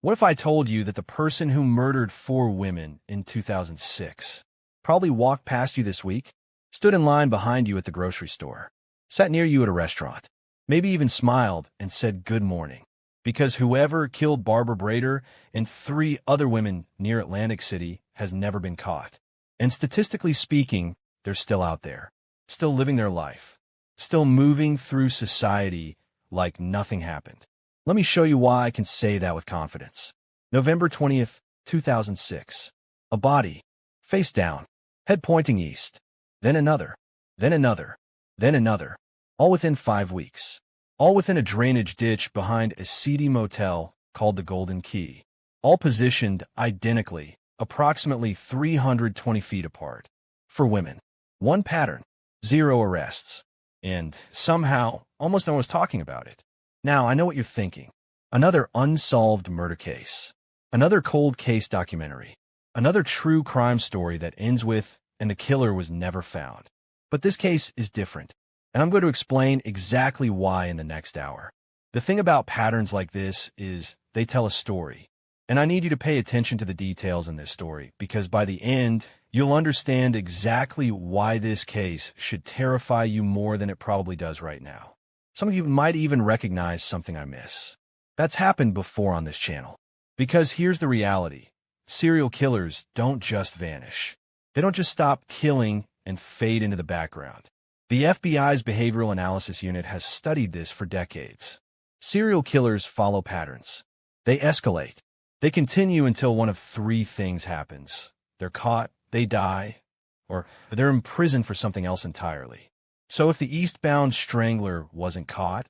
What if I told you that the person who murdered 4 women in 2006 probably walked past you this week, stood in line behind you at the grocery store, sat near you at a restaurant, maybe even smiled and said good morning? Because whoever killed Barbara Breidor and 3 other women near Atlantic City has never been caught. And statistically speaking, they're still out there, still living their life, still moving through society like nothing happened. Let me show you why I can say that with confidence. November 20th, 2006. A body, face down, head pointing east. Then another, then another, then another. All within 5 weeks. All within a drainage ditch behind a seedy motel called the Golden Key. All positioned identically, approximately 320 feet apart. 4 women. One pattern. 0 arrests. And somehow, almost no one was talking about it. Now, I know what you're thinking. Another unsolved murder case. Another cold case documentary. Another true crime story that ends with, and the killer was never found. But this case is different, and I'm going to explain exactly why in the next hour. The thing about patterns like this is they tell a story, and I need you to pay attention to the details in this story, because by the end, you'll understand exactly why this case should terrify you more than it probably does right now. Some of you might even recognize something I miss. That's happened before on this channel. Because here's the reality. Serial killers don't just vanish. They don't just stop killing and fade into the background. The FBI's Behavioral Analysis Unit has studied this for decades. Serial killers follow patterns. They escalate. They continue until one of 3 things happens. They're caught, they die, or they're imprisoned for something else entirely. So if the eastbound strangler wasn't caught,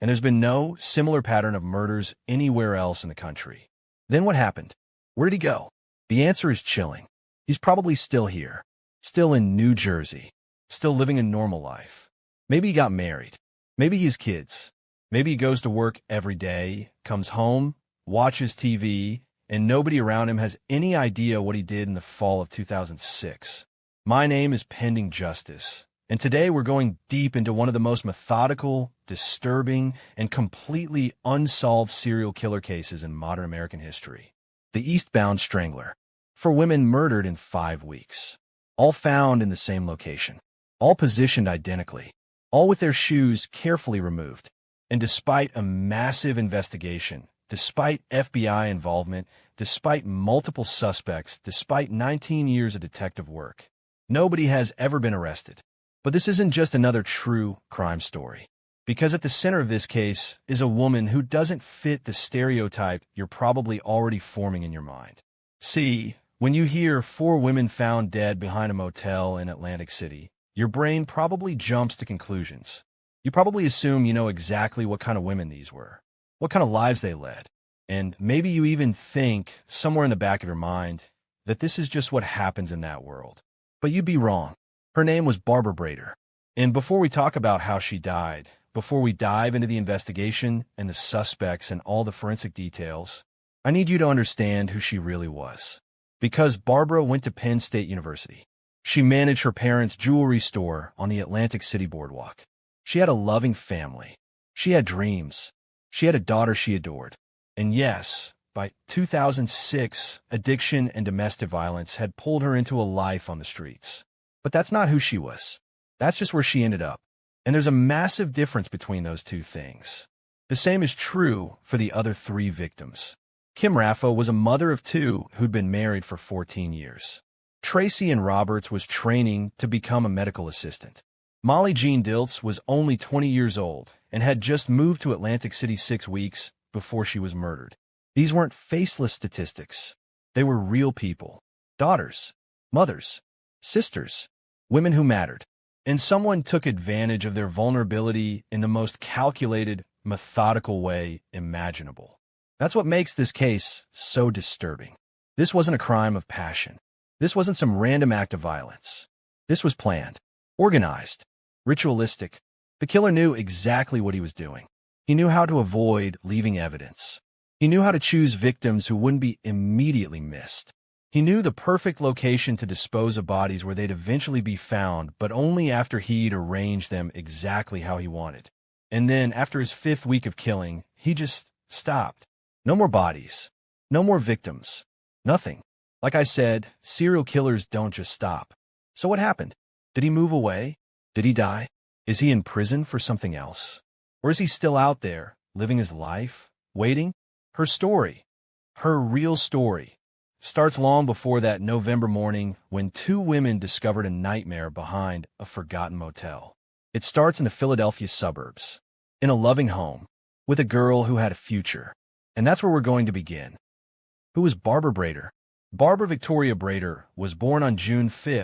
and there's been no similar pattern of murders anywhere else in the country, then what happened? Where did he go? The answer is chilling. He's probably still here, still in New Jersey, still living a normal life. Maybe he got married. Maybe he has kids. Maybe he goes to work every day, comes home, watches TV, and nobody around him has any idea what he did in the fall of 2006. My name is Pending Justice. And today we're going deep into one of the most methodical, disturbing, and completely unsolved serial killer cases in modern American history. The Eastbound Strangler. 4 women murdered in 5 weeks. All found in the same location. All positioned identically. All with their shoes carefully removed. And despite a massive investigation, despite FBI involvement, despite multiple suspects, despite 19 years of detective work, nobody has ever been arrested. But this isn't just another true crime story, because at the center of this case is a woman who doesn't fit the stereotype you're probably already forming in your mind. See, when you hear 4 women found dead behind a motel in Atlantic City, your brain probably jumps to conclusions. You probably assume you know exactly what kind of women these were, what kind of lives they led, and maybe you even think, somewhere in the back of your mind, that this is just what happens in that world. But you'd be wrong. Her name was Barbara Breidor. And before we talk about how she died, before we dive into the investigation and the suspects and all the forensic details, I need you to understand who she really was. Because Barbara went to Penn State University. She managed her parents' jewelry store on the Atlantic City boardwalk. She had a loving family. She had dreams. She had a daughter she adored. And yes, by 2006, addiction and domestic violence had pulled her into a life on the streets. But that's not who she was. That's just where she ended up. And there's a massive difference between those 2 things. The same is true for the other 3 victims. Kim Raffo was a mother of 2 who'd been married for 14 years. Tracy and Roberts was training to become a medical assistant. Molly Jean Dilts was only 20 years old and had just moved to Atlantic City 6 weeks before she was murdered. These weren't faceless statistics. They were real people. Daughters, mothers, sisters. Women who mattered, and someone took advantage of their vulnerability in the most calculated, methodical way imaginable. That's what makes this case so disturbing. This wasn't a crime of passion. This wasn't some random act of violence. This was planned, organized, ritualistic. The killer knew exactly what he was doing. He knew how to avoid leaving evidence. He knew how to choose victims who wouldn't be immediately missed. He knew the perfect location to dispose of bodies where they'd eventually be found, but only after he'd arranged them exactly how he wanted. And then, after his 5th week of killing, he just stopped. No more bodies. No more victims. Nothing. Like I said, serial killers don't just stop. So what happened? Did he move away? Did he die? Is he in prison for something else? Or is he still out there, living his life, waiting? Her story, her real story, starts long before that November morning when two women discovered a nightmare behind a forgotten motel. It starts in the Philadelphia suburbs, in a loving home, with a girl who had a future. And that's where we're going to begin. Who was Barbara Breidor? Barbara Victoria Breidor was born on June 5,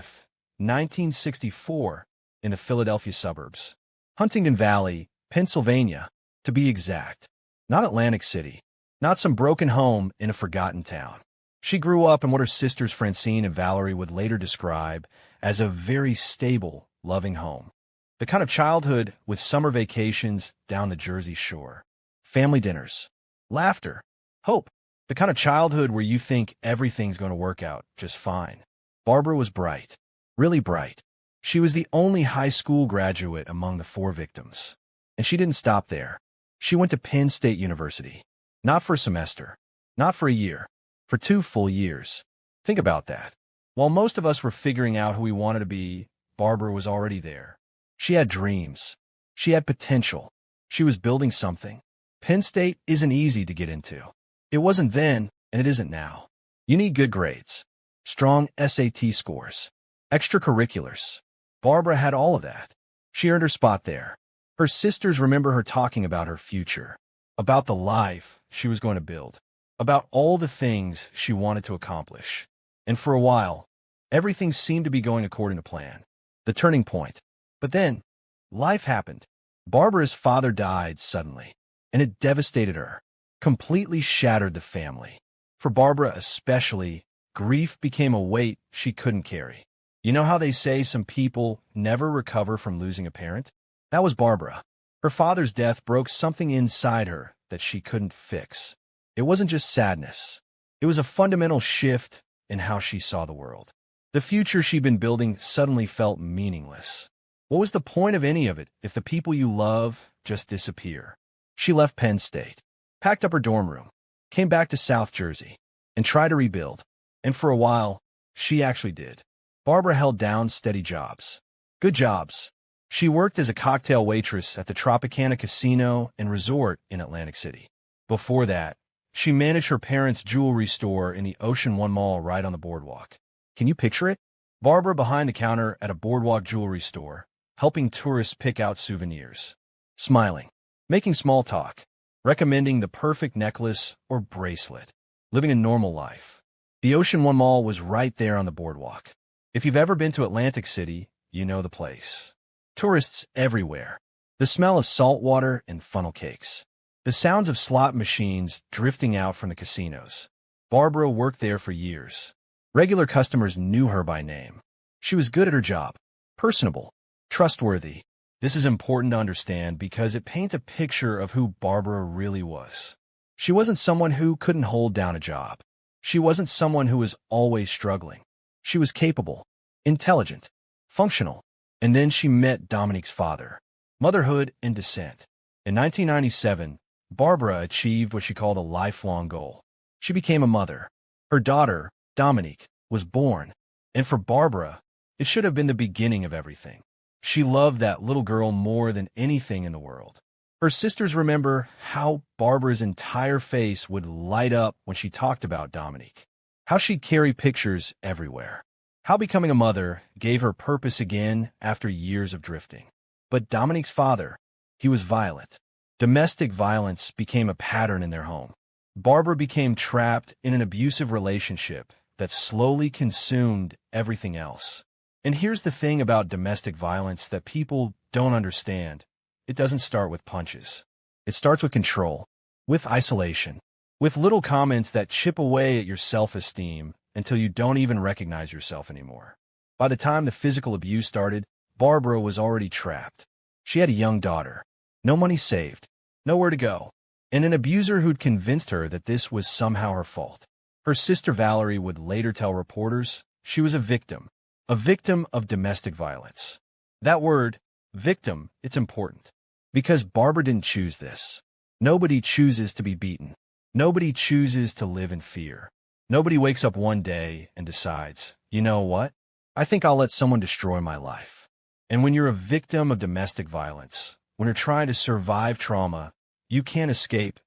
1964, in the Philadelphia suburbs. Huntington Valley, Pennsylvania, to be exact. Not Atlantic City. Not some broken home in a forgotten town. She grew up in what her sisters Francine and Valerie would later describe as a very stable, loving home. The kind of childhood with summer vacations down the Jersey Shore. Family dinners. Laughter. Hope. The kind of childhood where you think everything's going to work out just fine. Barbara was bright. Really bright. She was the only high school graduate among the four victims. And she didn't stop there. She went to Penn State University. Not for a semester. Not for a year. For 2 full years. Think about that. While most of us were figuring out who we wanted to be, Barbara was already there. She had dreams. She had potential. She was building something. Penn State isn't easy to get into. It wasn't then, and it isn't now. You need good grades. Strong SAT scores. Extracurriculars. Barbara had all of that. She earned her spot there. Her sisters remember her talking about her future. About the life she was going to build. About all the things she wanted to accomplish. And for a while, everything seemed to be going according to plan. The turning point. But then, life happened. Barbara's father died suddenly, and it devastated her. Completely shattered the family. For Barbara especially, grief became a weight she couldn't carry. You know how they say some people never recover from losing a parent? That was Barbara. Her father's death broke something inside her that she couldn't fix. It wasn't just sadness. It was a fundamental shift in how she saw the world. The future she'd been building suddenly felt meaningless. What was the point of any of it if the people you love just disappear? She left Penn State, packed up her dorm room, came back to South Jersey, and tried to rebuild. And for a while, she actually did. Barbara held down steady jobs. Good jobs. She worked as a cocktail waitress at the Tropicana Casino and Resort in Atlantic City. Before that, she managed her parents' jewelry store in the Ocean One Mall right on the boardwalk. Can you picture it? Barbara behind the counter at a boardwalk jewelry store, helping tourists pick out souvenirs. Smiling, making small talk, recommending the perfect necklace or bracelet, living a normal life. The Ocean One Mall was right there on the boardwalk. If you've ever been to Atlantic City, you know the place. Tourists everywhere. The smell of salt water and funnel cakes. The sounds of slot machines drifting out from the casinos. Barbara worked there for years. Regular customers knew her by name. She was good at her job. Personable. Trustworthy. This is important to understand because it paints a picture of who Barbara really was. She wasn't someone who couldn't hold down a job. She wasn't someone who was always struggling. She was capable, intelligent, functional. And then she met Dominique's father. Motherhood and descent. In 1997, Barbara achieved what she called a lifelong goal. She became a mother. Her daughter, Dominique, was born. And for Barbara, it should have been the beginning of everything. She loved that little girl more than anything in the world. Her sisters remember how Barbara's entire face would light up when she talked about Dominique. How she'd carry pictures everywhere. How becoming a mother gave her purpose again after years of drifting. But Dominique's father, he was violent. Domestic violence became a pattern in their home. Barbara became trapped in an abusive relationship that slowly consumed everything else. And here's the thing about domestic violence that people don't understand. It doesn't start with punches. It starts with control, with isolation, with little comments that chip away at your self-esteem until you don't even recognize yourself anymore. By the time the physical abuse started, Barbara was already trapped. She had a young daughter, no money saved, nowhere to go, and an abuser who'd convinced her that this was somehow her fault. Her sister Valerie would later tell reporters she was a victim of domestic violence. That word, victim, it's important, because Barbara didn't choose this. Nobody chooses to be beaten. Nobody chooses to live in fear. Nobody wakes up one day and decides, you know what? I think I'll let someone destroy my life. And when you're a victim of domestic violence, when you're trying to survive trauma, you can't escape.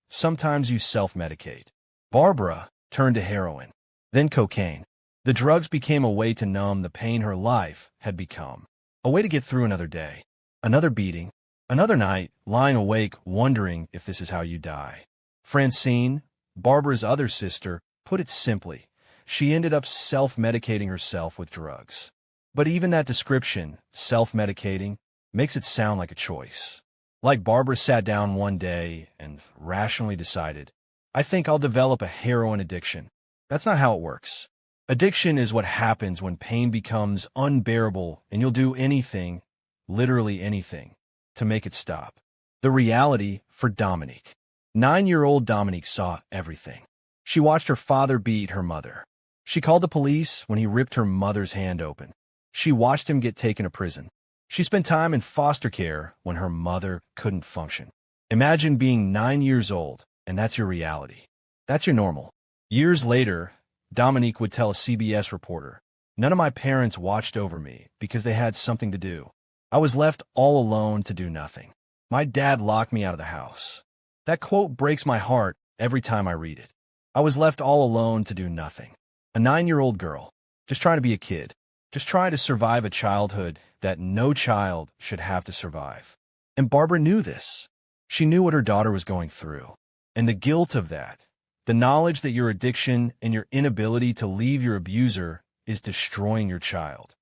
Sometimes you self-medicate. Barbara turned to heroin, then cocaine. The drugs became a way to numb the pain her life had become. A way to get through another day, another beating, another night lying awake wondering if this is how you die. Francine, Barbara's other sister, put it simply. She ended up self-medicating herself with drugs. But even that description, self-medicating, makes it sound like a choice. Like Barbara sat down one day and rationally decided, I think I'll develop a heroin addiction. That's not how it works. Addiction is what happens when pain becomes unbearable and you'll do anything, literally anything, to make it stop. The reality for Dominique. 9-year-old Dominique saw everything. She watched her father beat her mother. She called the police when he ripped her mother's hand open. She watched him get taken to prison. She spent time in foster care when her mother couldn't function. Imagine being 9 years old, and that's your reality. That's your normal. Years later, Dominique would tell a CBS reporter, none of my parents watched over me because they had something to do. I was left all alone to do nothing. My dad locked me out of the house. That quote breaks my heart every time I read it. I was left all alone to do nothing. A 9-year-old girl, just trying to be a kid, just trying to survive a childhood that no child should have to survive. And Barbara knew this. She knew what her daughter was going through. And the guilt of that, the knowledge that your addiction and your inability to leave your abuser is destroying your child.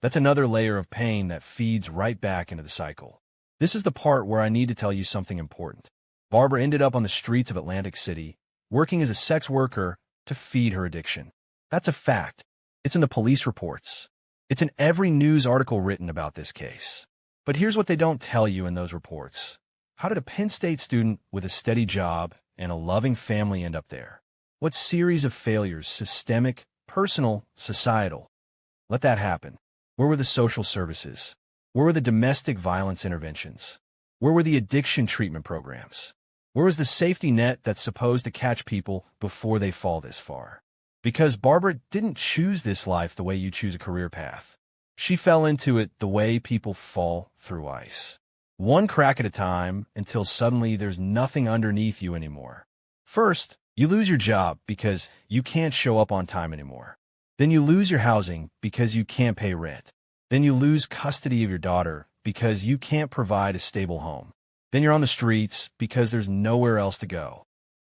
That's another layer of pain that feeds right back into the cycle. This is the part where I need to tell you something important. Barbara ended up on the streets of Atlantic City, working as a sex worker to feed her addiction. That's a fact. It's in the police reports. It's in every news article written about this case. But here's what they don't tell you in those reports. How did a Penn State student with a steady job and a loving family end up there? What series of failures, systemic, personal, societal, let that happen? Where were the social services? Where were the domestic violence interventions? Where were the addiction treatment programs? Where was the safety net that's supposed to catch people before they fall this far? Because Barbara didn't choose this life the way you choose a career path. She fell into it the way people fall through ice. One crack at a time until suddenly there's nothing underneath you anymore. First, you lose your job because you can't show up on time anymore. Then you lose your housing because you can't pay rent. Then you lose custody of your daughter because you can't provide a stable home. Then you're on the streets because there's nowhere else to go.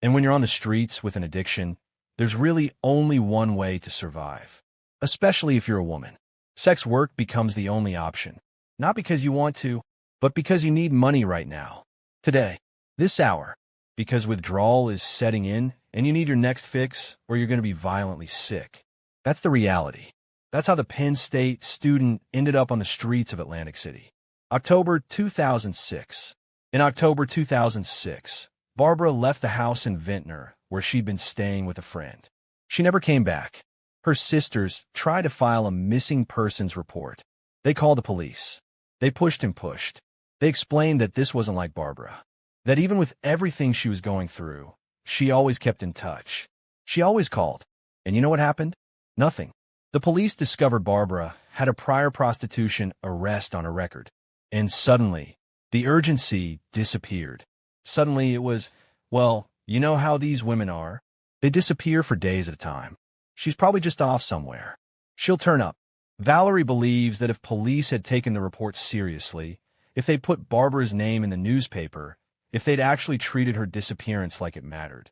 And when you're on the streets with an addiction, there's really only one way to survive, especially if you're a woman. Sex work becomes the only option, not because you want to, but because you need money right now, today, this hour, because withdrawal is setting in and you need your next fix or you're going to be violently sick. That's the reality. That's how the Penn State student ended up on the streets of Atlantic City. October 2006. In October 2006, Barbara left the house in Ventnor where she'd been staying with a friend. She never came back. Her sisters tried to file a missing persons report. They called the police. They pushed and pushed. They explained that this wasn't like Barbara, that even with everything she was going through, she always kept in touch. She always called. And you know what happened? Nothing. The police discovered Barbara had a prior prostitution arrest on her record. And suddenly, the urgency disappeared. Suddenly it was, well, you know how these women are. They disappear for days at a time. She's probably just off somewhere. She'll turn up. Valerie believes that if police had taken the report seriously, if they put Barbara's name in the newspaper, if they'd actually treated her disappearance like it mattered,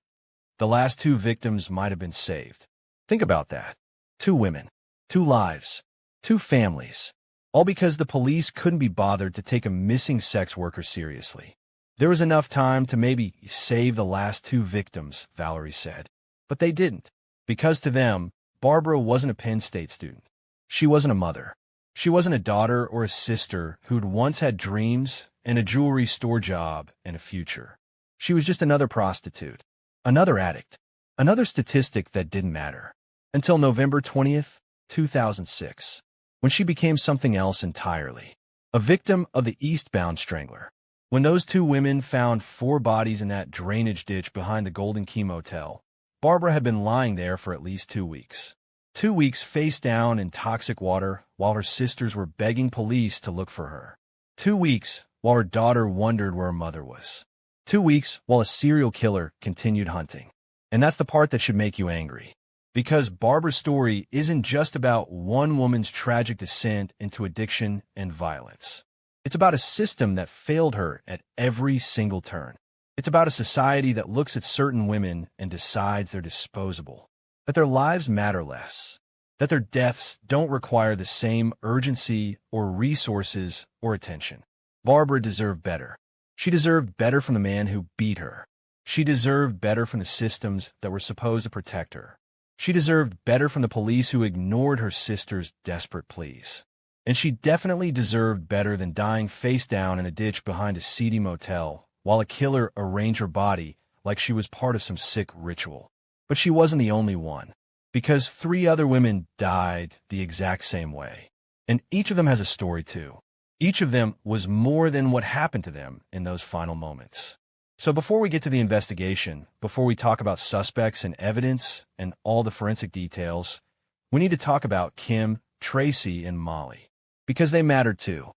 the last 2 victims might have been saved. Think about that. 2 women, 2 lives, 2 families, all because the police couldn't be bothered to take a missing sex worker seriously. There was enough time to maybe save the last 2 victims, Valerie said. But they didn't, because to them, Barbara wasn't a Penn State student. She wasn't a mother. She wasn't a daughter or a sister who'd once had dreams and a jewelry store job and a future. She was just another prostitute, another addict, another statistic that didn't matter. Until November 20th, 2006, when she became something else entirely. A victim of the eastbound strangler. When those two women found 4 bodies in that drainage ditch behind the Golden Key Motel, Barbara had been lying there for at least 2 weeks. 2 weeks face down in toxic water while her sisters were begging police to look for her. 2 weeks while her daughter wondered where her mother was. 2 weeks while a serial killer continued hunting. And that's the part that should make you angry. Because Barbara's story isn't just about one woman's tragic descent into addiction and violence. It's about a system that failed her at every single turn. It's about a society that looks at certain women and decides they're disposable, that their lives matter less, that their deaths don't require the same urgency or resources or attention. Barbara deserved better. She deserved better from the man who beat her. She deserved better from the systems that were supposed to protect her. She deserved better from the police who ignored her sister's desperate pleas. And she definitely deserved better than dying face down in a ditch behind a seedy motel while a killer arranged her body like she was part of some sick ritual. But she wasn't the only one, because 3 other women died the exact same way. And each of them has a story too. Each of them was more than what happened to them in those final moments. So before we get to the investigation, before we talk about suspects and evidence and all the forensic details, we need to talk about Kim, Tracy, and Molly, because they mattered too.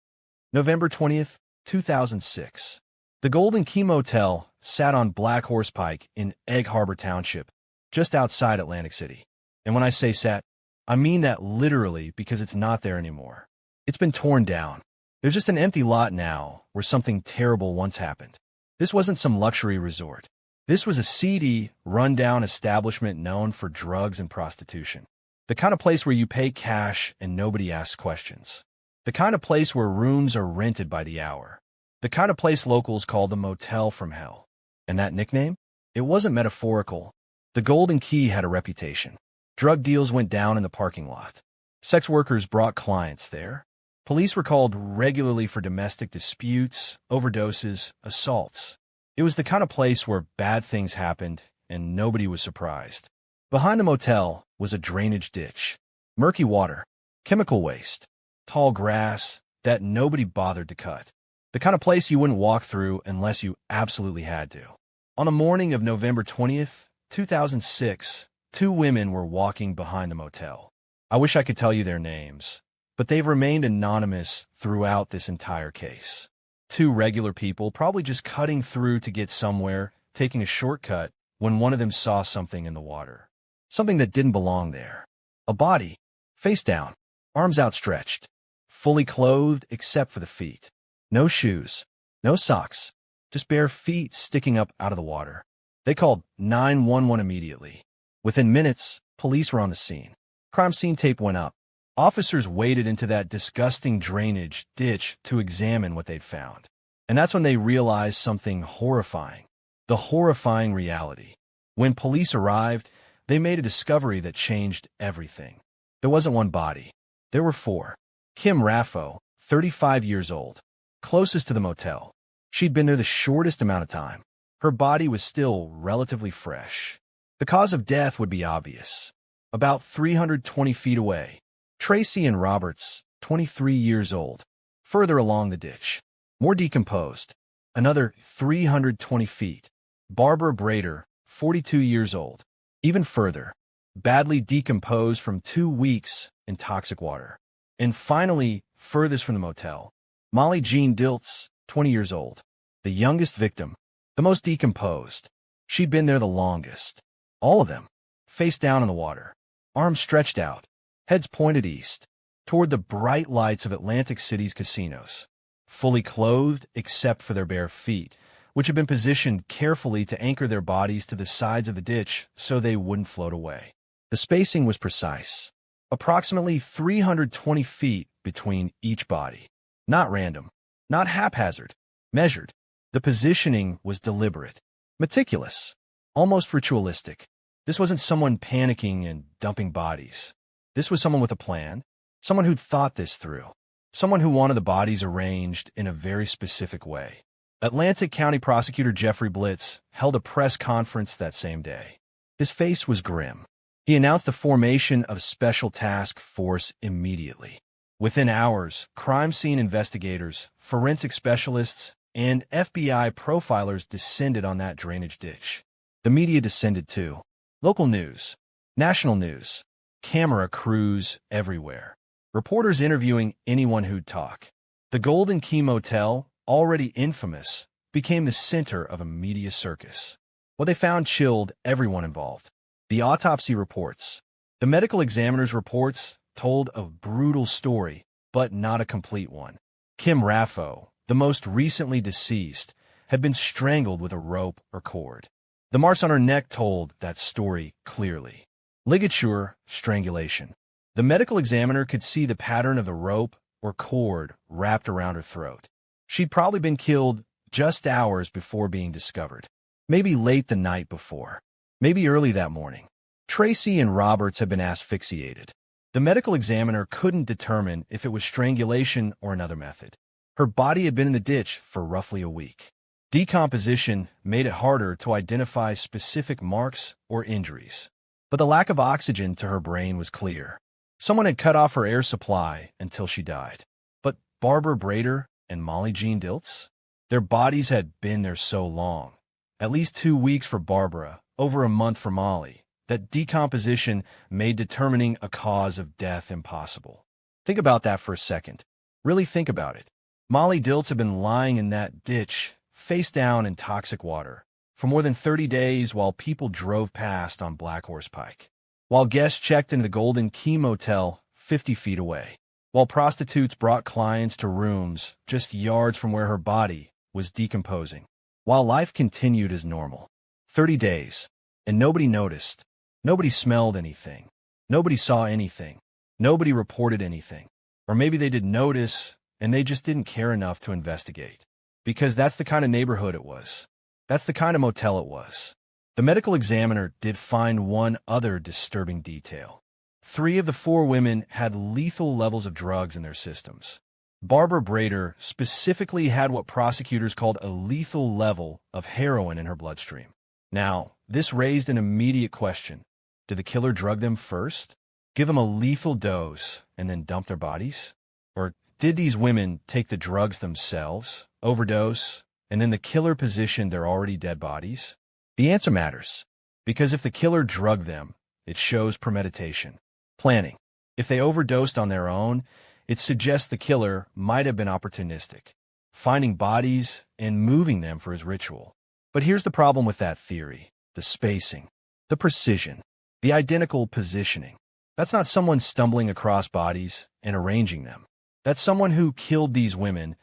November 20th, 2006. The Golden Key Motel sat on Black Horse Pike in Egg Harbor Township, just outside Atlantic City. And when I say sat, I mean that literally because it's not there anymore. It's been torn down. There's just an empty lot now where something terrible once happened. This wasn't some luxury resort. This was a seedy, run-down establishment known for drugs and prostitution. The kind of place where you pay cash and nobody asks questions. The kind of place where rooms are rented by the hour. The kind of place locals call the Motel from Hell. And that nickname? It wasn't metaphorical. The Golden Key had a reputation. Drug deals went down in the parking lot. Sex workers brought clients there. Police were called regularly for domestic disputes, overdoses, assaults. It was the kind of place where bad things happened and nobody was surprised. Behind the motel was a drainage ditch, murky water, chemical waste, tall grass that nobody bothered to cut. The kind of place you wouldn't walk through unless you absolutely had to. On the morning of November 20th, 2006, 2 women were walking behind the motel. I wish I could tell you their names, but they've remained anonymous throughout this entire case. 2 regular people probably just cutting through to get somewhere, taking a shortcut when one of them saw something in the water. Something that didn't belong there. A body, face down, arms outstretched, fully clothed except for the feet. No shoes, no socks, just bare feet sticking up out of the water. They called 911 immediately. Within minutes, police were on the scene. Crime scene tape went up. Officers waded into that disgusting drainage ditch to examine what they'd found. And that's when they realized something horrifying. The horrifying reality. When police arrived, they made a discovery that changed everything. There wasn't one body. There were 4. Kim Raffo, 35 years old, closest to the motel. She'd been there the shortest amount of time. Her body was still relatively fresh. The cause of death would be obvious. About 320 feet away. Tracy and Roberts, 23 years old, further along the ditch, more decomposed, another 320 feet. Barbara Breidor, 42 years old, even further, badly decomposed from 2 weeks in toxic water. And finally, furthest from the motel, Molly Jean Dilts, 20 years old, the youngest victim, the most decomposed. She'd been there the longest. All of them, face down in the water, arms stretched out, heads pointed east, toward the bright lights of Atlantic City's casinos, fully clothed except for their bare feet, which had been positioned carefully to anchor their bodies to the sides of the ditch so they wouldn't float away. The spacing was precise, approximately 320 feet between each body. Not random, not haphazard, measured. The positioning was deliberate, meticulous, almost ritualistic. This wasn't someone panicking and dumping bodies. This was someone with a plan, someone who'd thought this through, someone who wanted the bodies arranged in a very specific way. Atlantic County Prosecutor Jeffrey Blitz held a press conference that same day. His face was grim. He announced the formation of a special task force immediately. Within hours, crime scene investigators, forensic specialists, and FBI profilers descended on that drainage ditch. The media descended too. Local news, national news, camera crews everywhere. Reporters interviewing anyone who'd talk. The Golden Key Motel, already infamous, became the center of a media circus. What they found chilled everyone involved. The autopsy reports. The medical examiner's reports told a brutal story, but not a complete one. Kim Raffo, the most recently deceased, had been strangled with a rope or cord. The marks on her neck told that story clearly. Ligature, strangulation. The medical examiner could see the pattern of the rope or cord wrapped around her throat. She'd probably been killed just hours before being discovered. Maybe late the night before. Maybe early that morning. Tracy and Roberts had been asphyxiated. The medical examiner couldn't determine if it was strangulation or another method. Her body had been in the ditch for roughly a week. Decomposition made it harder to identify specific marks or injuries. But the lack of oxygen to her brain was clear. Someone had cut off her air supply until she died. But Barbara Breidor and Molly Jean Dilts? Their bodies had been there so long. At least 2 weeks for Barbara, over a month for Molly, that decomposition made determining a cause of death impossible. Think about that for a second. Really think about it. Molly Dilts had been lying in that ditch, face down in toxic water, for more than 30 days while people drove past on Black Horse Pike. While guests checked into the Golden Key Motel 50 feet away. While prostitutes brought clients to rooms just yards from where her body was decomposing. While life continued as normal. 30 days. And nobody noticed. Nobody smelled anything. Nobody saw anything. Nobody reported anything. Or maybe they did notice, and they just didn't care enough to investigate. Because that's the kind of neighborhood it was. That's the kind of motel it was. The medical examiner did find one other disturbing detail. 3 of the 4 women had lethal levels of drugs in their systems. Barbara Breidor specifically had what prosecutors called a lethal level of heroin in her bloodstream. Now, this raised an immediate question. Did the killer drug them first? Give them a lethal dose and then dump their bodies? Or did these women take the drugs themselves, overdose, and then the killer positioned their already dead bodies? The answer matters, because if the killer drugged them, it shows premeditation, planning. If they overdosed on their own, it suggests the killer might have been opportunistic, finding bodies and moving them for his ritual. But here's the problem with that theory: the spacing, the precision, the identical positioning. That's not someone stumbling across bodies and arranging them. That's someone who killed these women,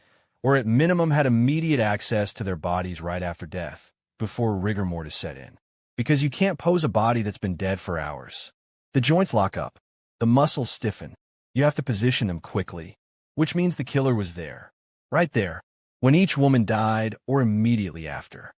or at minimum had immediate access to their bodies right after death, before rigor mortis set in. Because you can't pose a body that's been dead for hours. The joints lock up. The muscles stiffen. You have to position them quickly, which means the killer was there, right there, when each woman died or immediately after.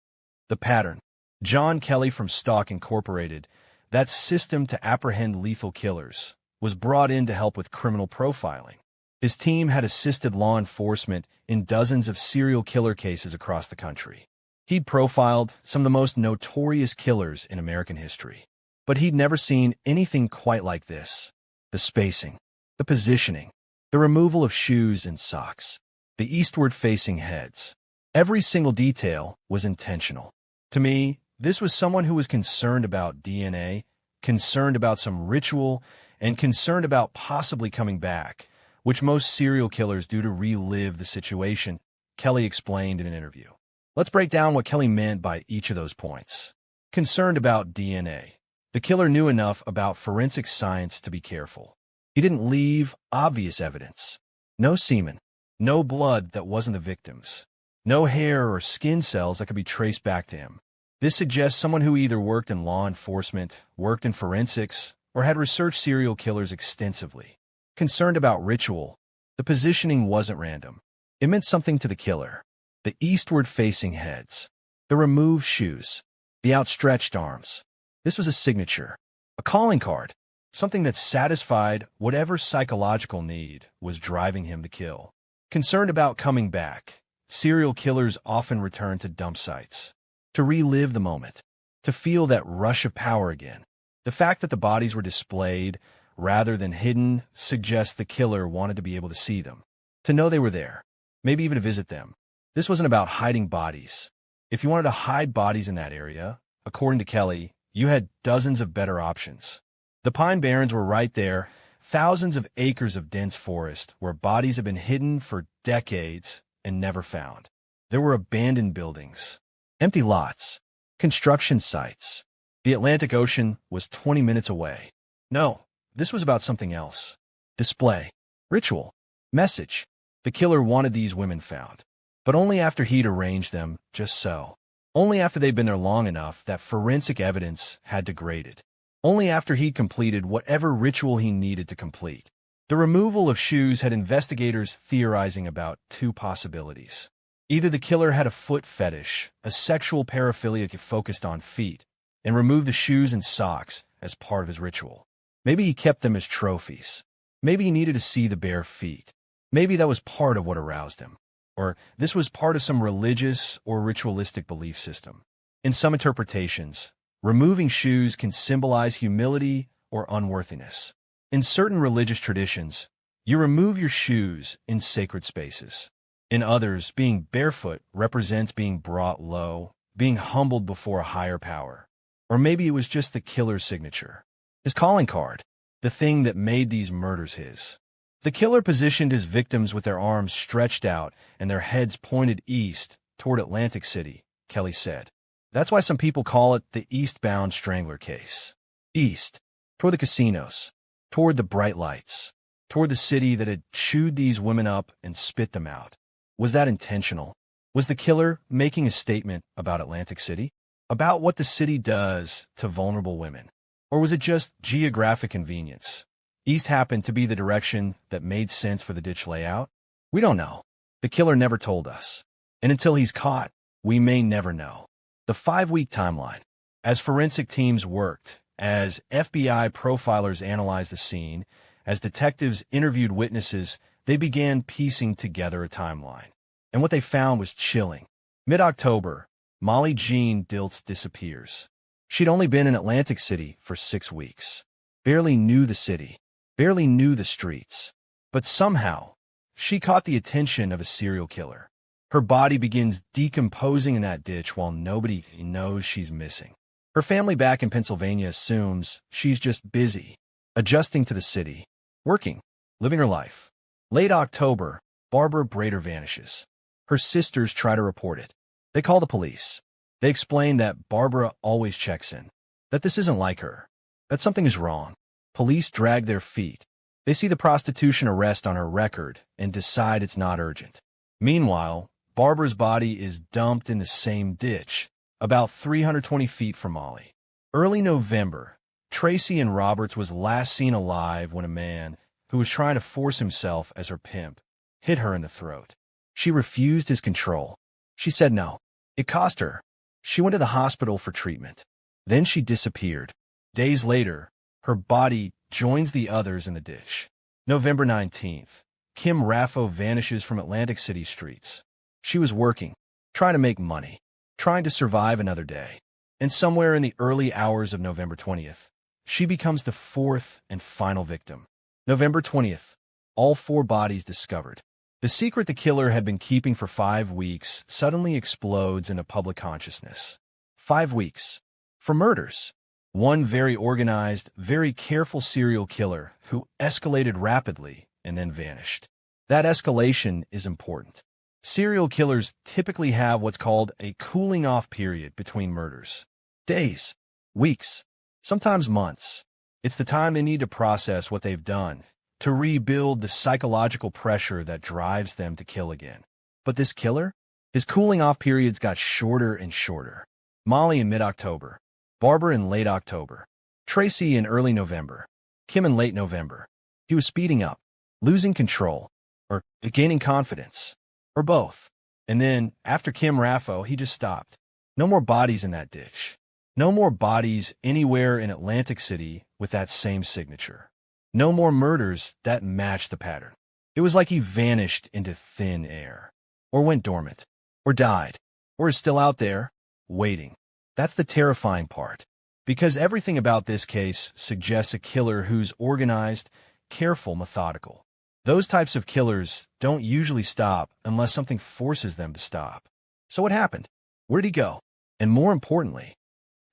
The pattern. John Kelly from Stock Incorporated, that system to apprehend lethal killers, was brought in to help with criminal profiling. His team had assisted law enforcement in dozens of serial killer cases across the country. He'd profiled some of the most notorious killers in American history. But he'd never seen anything quite like this. The spacing, the positioning, the removal of shoes and socks, the eastward-facing heads. Every single detail was intentional. To me, this was someone who was concerned about DNA, concerned about some ritual, and concerned about possibly coming back, which most serial killers do to relive the situation, Kelly explained in an interview. Let's break down what Kelly meant by each of those points. Concerned about DNA. The killer knew enough about forensic science to be careful. He didn't leave obvious evidence. No semen. No blood that wasn't the victim's. No hair or skin cells that could be traced back to him. This suggests someone who either worked in law enforcement, worked in forensics, or had researched serial killers extensively. Concerned about ritual. The positioning wasn't random. It meant something to the killer. The eastward-facing heads. The removed shoes. The outstretched arms. This was a signature. A calling card. Something that satisfied whatever psychological need was driving him to kill. Concerned about coming back. Serial killers often return to dump sites. To relive the moment. To feel that rush of power again. The fact that the bodies were displayed rather than hidden suggests the killer wanted to be able to see them. To know they were there. Maybe even to visit them. This wasn't about hiding bodies. If you wanted to hide bodies in that area, according to Kelly, you had dozens of better options. The Pine Barrens were right there, thousands of acres of dense forest where bodies had been hidden for decades and never found. There were abandoned buildings, empty lots, construction sites. The Atlantic Ocean was 20 minutes away. No, this was about something else. Display, ritual, message. The killer wanted these women found, but only after he'd arranged them just so. Only after they'd been there long enough that forensic evidence had degraded. Only after he'd completed whatever ritual he needed to complete. The removal of shoes had investigators theorizing about two possibilities. Either the killer had a foot fetish, a sexual paraphilia focused on feet, and removed the shoes and socks as part of his ritual. Maybe he kept them as trophies. Maybe he needed to see the bare feet. Maybe that was part of what aroused him. Or this was part of some religious or ritualistic belief system. In some interpretations, removing shoes can symbolize humility or unworthiness. In certain religious traditions, you remove your shoes in sacred spaces. In others, being barefoot represents being brought low, being humbled before a higher power. Or maybe it was just the killer's signature, his calling card, the thing that made these murders his. The killer positioned his victims with their arms stretched out and their heads pointed east toward Atlantic City, Kelly said. That's why some people call it the eastbound strangler case. East, toward the casinos, toward the bright lights, toward the city that had chewed these women up and spit them out. Was that intentional? Was the killer making a statement about Atlantic City? About what the city does to vulnerable women? Or was it just geographic convenience? East happened to be the direction that made sense for the ditch layout? We don't know. The killer never told us. And until he's caught, we may never know. The 5-week timeline. As forensic teams worked, as FBI profilers analyzed the scene, as detectives interviewed witnesses, they began piecing together a timeline. And what they found was chilling. Mid-October, Molly Jean Dilts disappears. She'd only been in Atlantic City for 6 weeks. Barely knew the city. Barely knew the streets. But somehow, she caught the attention of a serial killer. Her body begins decomposing in that ditch while nobody knows she's missing. Her family back in Pennsylvania assumes she's just busy, adjusting to the city, working, living her life. Late October, Barbara Breidor vanishes. Her sisters try to report it. They call the police. They explain that Barbara always checks in, that this isn't like her, that something is wrong. Police drag their feet. They see the prostitution arrest on her record and decide it's not urgent. Meanwhile, Barbara's body is dumped in the same ditch, about 320 feet from Molly. Early November, Tracy and Roberts was last seen alive when a man, who was trying to force himself as her pimp, hit her in the throat. She refused his control. She said no. It cost her. She went to the hospital for treatment. Then she disappeared. Days later, her body joins the others in the ditch. November 19th, Kim Raffo vanishes from Atlantic City streets. She was working, trying to make money, trying to survive another day. And somewhere in the early hours of November 20th, she becomes the fourth and final victim. November 20th, all 4 bodies discovered. The secret the killer had been keeping for 5 weeks suddenly explodes into public consciousness. 5 weeks. For murders. One very organized, very careful serial killer who escalated rapidly and then vanished. That escalation is important. Serial killers typically have what's called a cooling-off period between murders. Days, weeks, sometimes months. It's the time they need to process what they've done, to rebuild the psychological pressure that drives them to kill again. But this killer? His cooling-off periods got shorter and shorter. Molly in mid-October. Barbara in late October. Tracy in early November. Kim in late November. He was speeding up, losing control, or gaining confidence, or both. And then, after Kim Raffo, he just stopped. No more bodies in that ditch. No more bodies anywhere in Atlantic City with that same signature. No more murders that matched the pattern. It was like he vanished into thin air, or went dormant, or died, or is still out there, waiting. That's the terrifying part, because everything about this case suggests a killer who's organized, careful, methodical. Those types of killers don't usually stop unless something forces them to stop. So what happened? Where did he go? And more importantly,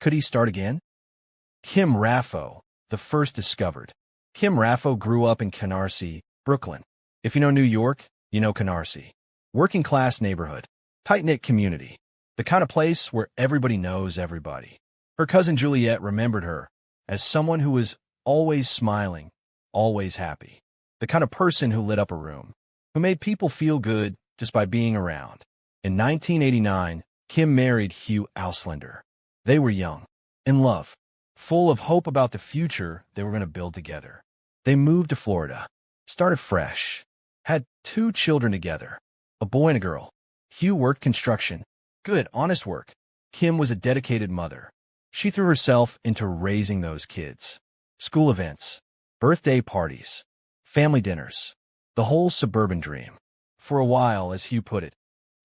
could he start again? Kim Raffo, the first discovered. Kim Raffo grew up in Canarsie, Brooklyn. If you know New York, you know Canarsie. Working-class neighborhood, tight-knit community, the kind of place where everybody knows everybody. Her cousin Juliet remembered her as someone who was always smiling, always happy. The kind of person who lit up a room, who made people feel good just by being around. In 1989, Kim married Hugh Auslander. They were young, in love, full of hope about the future they were going to build together. They moved to Florida, started fresh, had 2 children together, a boy and a girl. Hugh worked construction, good, honest work. Kim was a dedicated mother. She threw herself into raising those kids. School events, birthday parties, family dinners, the whole suburban dream. For a while, as Hugh put it,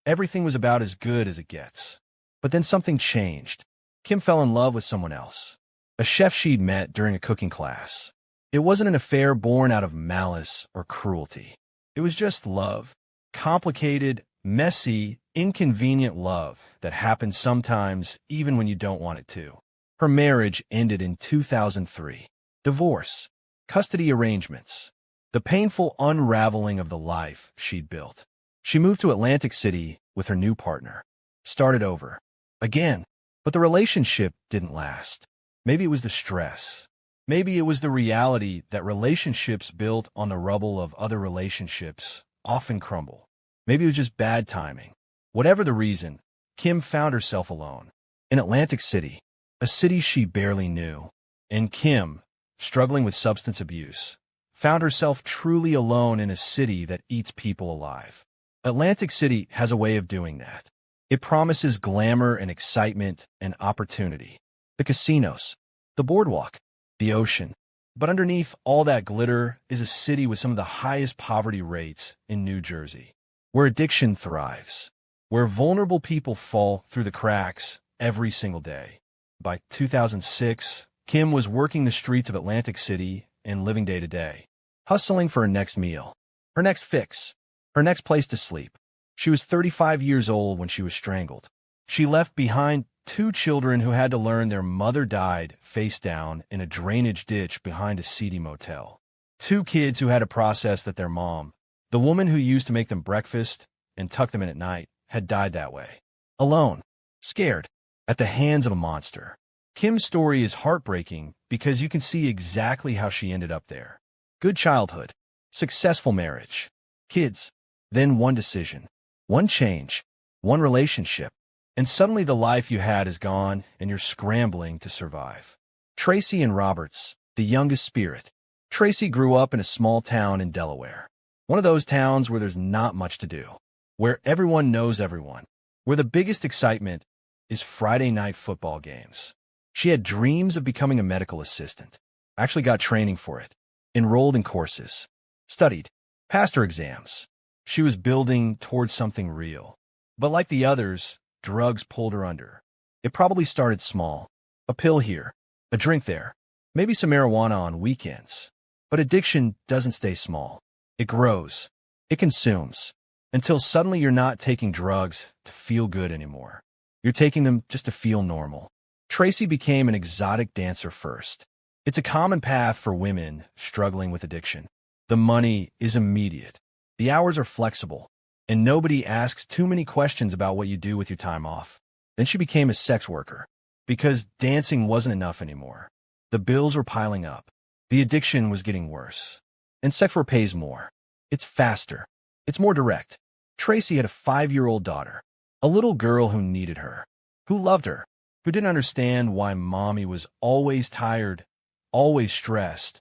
everything was about as good as it gets. But then something changed. Kim fell in love with someone else, a chef she'd met during a cooking class. It wasn't an affair born out of malice or cruelty. It was just love. Complicated, messy, inconvenient love that happens sometimes even when you don't want it to. Her marriage ended in 2003. Divorce, custody arrangements, the painful unraveling of the life she'd built. She moved to Atlantic City with her new partner. Started over. Again. But the relationship didn't last. Maybe it was the stress. Maybe it was the reality that relationships built on the rubble of other relationships often crumble. Maybe it was just bad timing. Whatever the reason, Kim found herself alone. In Atlantic City, a city she barely knew. And Kim, struggling with substance abuse, found herself truly alone in a city that eats people alive. Atlantic City has a way of doing that. It promises glamour and excitement and opportunity. The casinos, the boardwalk, the ocean. But underneath all that glitter is a city with some of the highest poverty rates in New Jersey, where addiction thrives, where vulnerable people fall through the cracks every single day. By 2006, Kim was working the streets of Atlantic City and living day to day, hustling for her next meal, her next fix, her next place to sleep. She was 35 years old when she was strangled. She left behind 2 children who had to learn their mother died face down in a drainage ditch behind a seedy motel. 2 kids who had to process that their mom, the woman who used to make them breakfast and tuck them in at night, had died that way. Alone, scared, at the hands of a monster. Kim's story is heartbreaking because you can see exactly how she ended up there. Good childhood, successful marriage, kids, then one decision, one change, one relationship, and suddenly the life you had is gone and you're scrambling to survive. Tracy and Roberts, the youngest spirit. Tracy grew up in a small town in Delaware. One of those towns where there's not much to do, where everyone knows everyone, where the biggest excitement is Friday night football games. She had dreams of becoming a medical assistant, actually got training for it, enrolled in courses, studied, passed her exams. She was building towards something real. But like the others, drugs pulled her under. It probably started small. A pill here, a drink there, maybe some marijuana on weekends. But addiction doesn't stay small. It grows. It consumes. Until suddenly you're not taking drugs to feel good anymore. You're taking them just to feel normal. Tracy became an exotic dancer first. It's a common path for women struggling with addiction. The money is immediate. The hours are flexible. And nobody asks too many questions about what you do with your time off. Then she became a sex worker. Because dancing wasn't enough anymore. The bills were piling up. The addiction was getting worse. And sex work pays more. It's faster. It's more direct. Tracy had a 5-year-old daughter. A little girl who needed her. Who loved her. Who didn't understand why mommy was always tired, always stressed,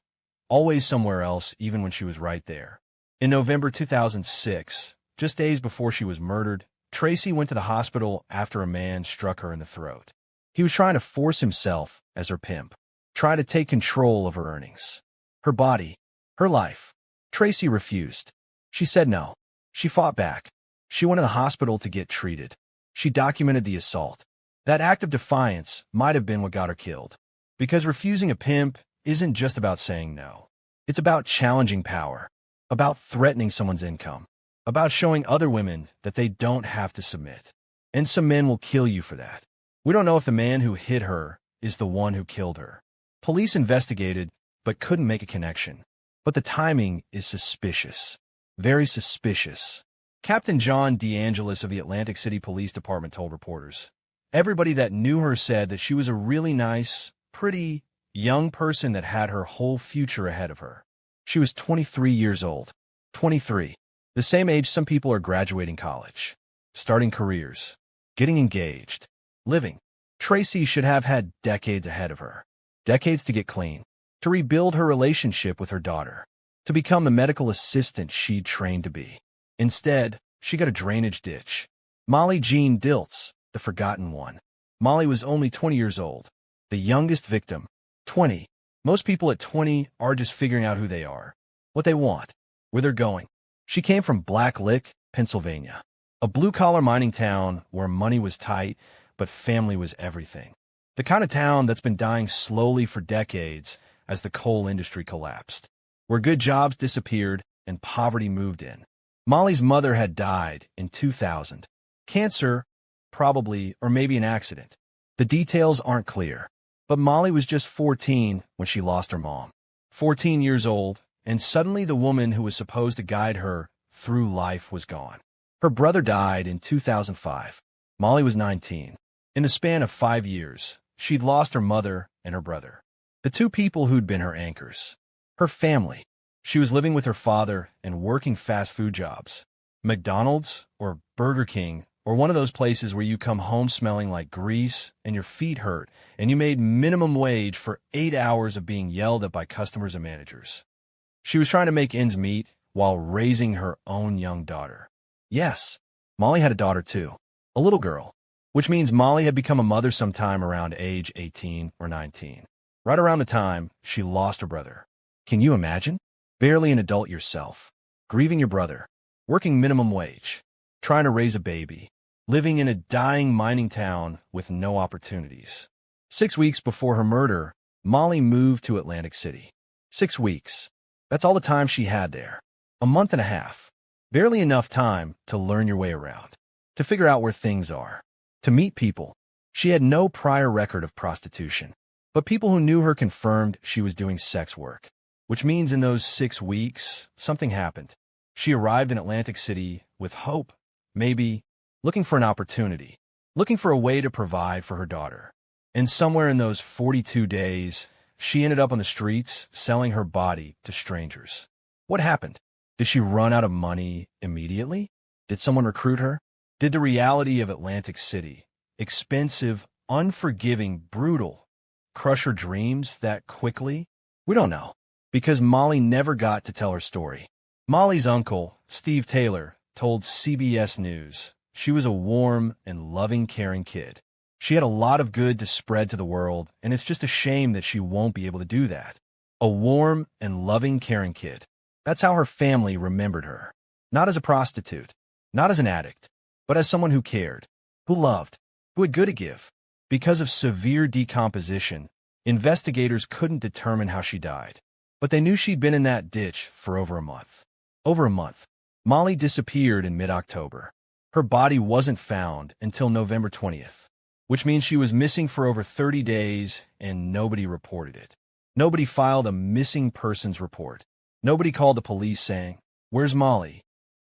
always somewhere else even when she was right there. In November 2006, just days before she was murdered, Tracy went to the hospital after a man struck her in the throat. He was trying to force himself as her pimp, trying to take control of her earnings, her body, her life. Tracy refused. She said no. She fought back. She went to the hospital to get treated. She documented the assault. That act of defiance might have been what got her killed. Because refusing a pimp isn't just about saying no. It's about challenging power. about threatening someone's income, about showing other women that they don't have to submit. And some men will kill you for that. We don't know if the man who hit her is the one who killed her. Police investigated, but couldn't make a connection. But the timing is suspicious. Very suspicious. Captain John DeAngelis of the Atlantic City Police Department told reporters, "Everybody that knew her said that she was a really nice, pretty, young person that had her whole future ahead of her. She was 23 years old. 23. The same age some people are graduating college, starting careers, getting engaged, living. Tracy should have had decades ahead of her. Decades to get clean, to rebuild her relationship with her daughter, to become the medical assistant she'd trained to be. Instead, she got a drainage ditch. Molly Jean Dilts, the forgotten one. Molly was only 20 years old, the youngest victim. 20. Most people at 20 are just figuring out who they are, what they want, where they're going. She came from Black Lick, Pennsylvania, a blue-collar mining town where money was tight, but family was everything. The kind of town that's been dying slowly for decades as the coal industry collapsed, where good jobs disappeared and poverty moved in. Molly's mother had died in 2000. Cancer, probably, or maybe an accident. The details aren't clear. But Molly was just 14 when she lost her mom. 14 years old, and suddenly the woman who was supposed to guide her through life was gone. Her brother died in 2005. Molly was 19. In the span of 5 years, she'd lost her mother and her brother, the two people who'd been her anchors. Her family. She was living with her father and working fast food jobs. McDonald's or Burger King, or one of those places where you come home smelling like grease and your feet hurt, and you made minimum wage for 8 hours of being yelled at by customers and managers. She was trying to make ends meet while raising her own young daughter. Yes, Molly had a daughter too, a little girl, which means Molly had become a mother sometime around age 18 or 19, right around the time she lost her brother. Can you imagine? Barely an adult yourself, grieving your brother, working minimum wage, trying to raise a baby, living in a dying mining town with no opportunities. 6 weeks before her murder, Molly moved to Atlantic City. 6 weeks. That's all the time she had there. A month and a half. Barely enough time to learn your way around, to figure out where things are, to meet people. She had no prior record of prostitution, but people who knew her confirmed she was doing sex work, which means in those 6 weeks, something happened. She arrived in Atlantic City with hope, maybe looking for an opportunity, looking for a way to provide for her daughter. And somewhere in those 42 days, she ended up on the streets selling her body to strangers. What happened? Did she run out of money immediately? Did someone recruit her? Did the reality of Atlantic City, expensive, unforgiving, brutal, crush her dreams that quickly? We don't know, because Molly never got to tell her story. Molly's uncle, Steve Taylor, told CBS News she was a warm and loving, caring kid. She had a lot of good to spread to the world, and it's just a shame that she won't be able to do that. A warm and loving, caring kid. That's how her family remembered her. Not as a prostitute, not as an addict, but as someone who cared, who loved, who had good to give. Because of severe decomposition, investigators couldn't determine how she died, but they knew she'd been in that ditch for over a month. Over a month. Molly disappeared in mid-October. Her body wasn't found until November 20th, which means she was missing for over 30 days and nobody reported it. Nobody filed a missing persons report. Nobody called the police saying, "Where's Molly?"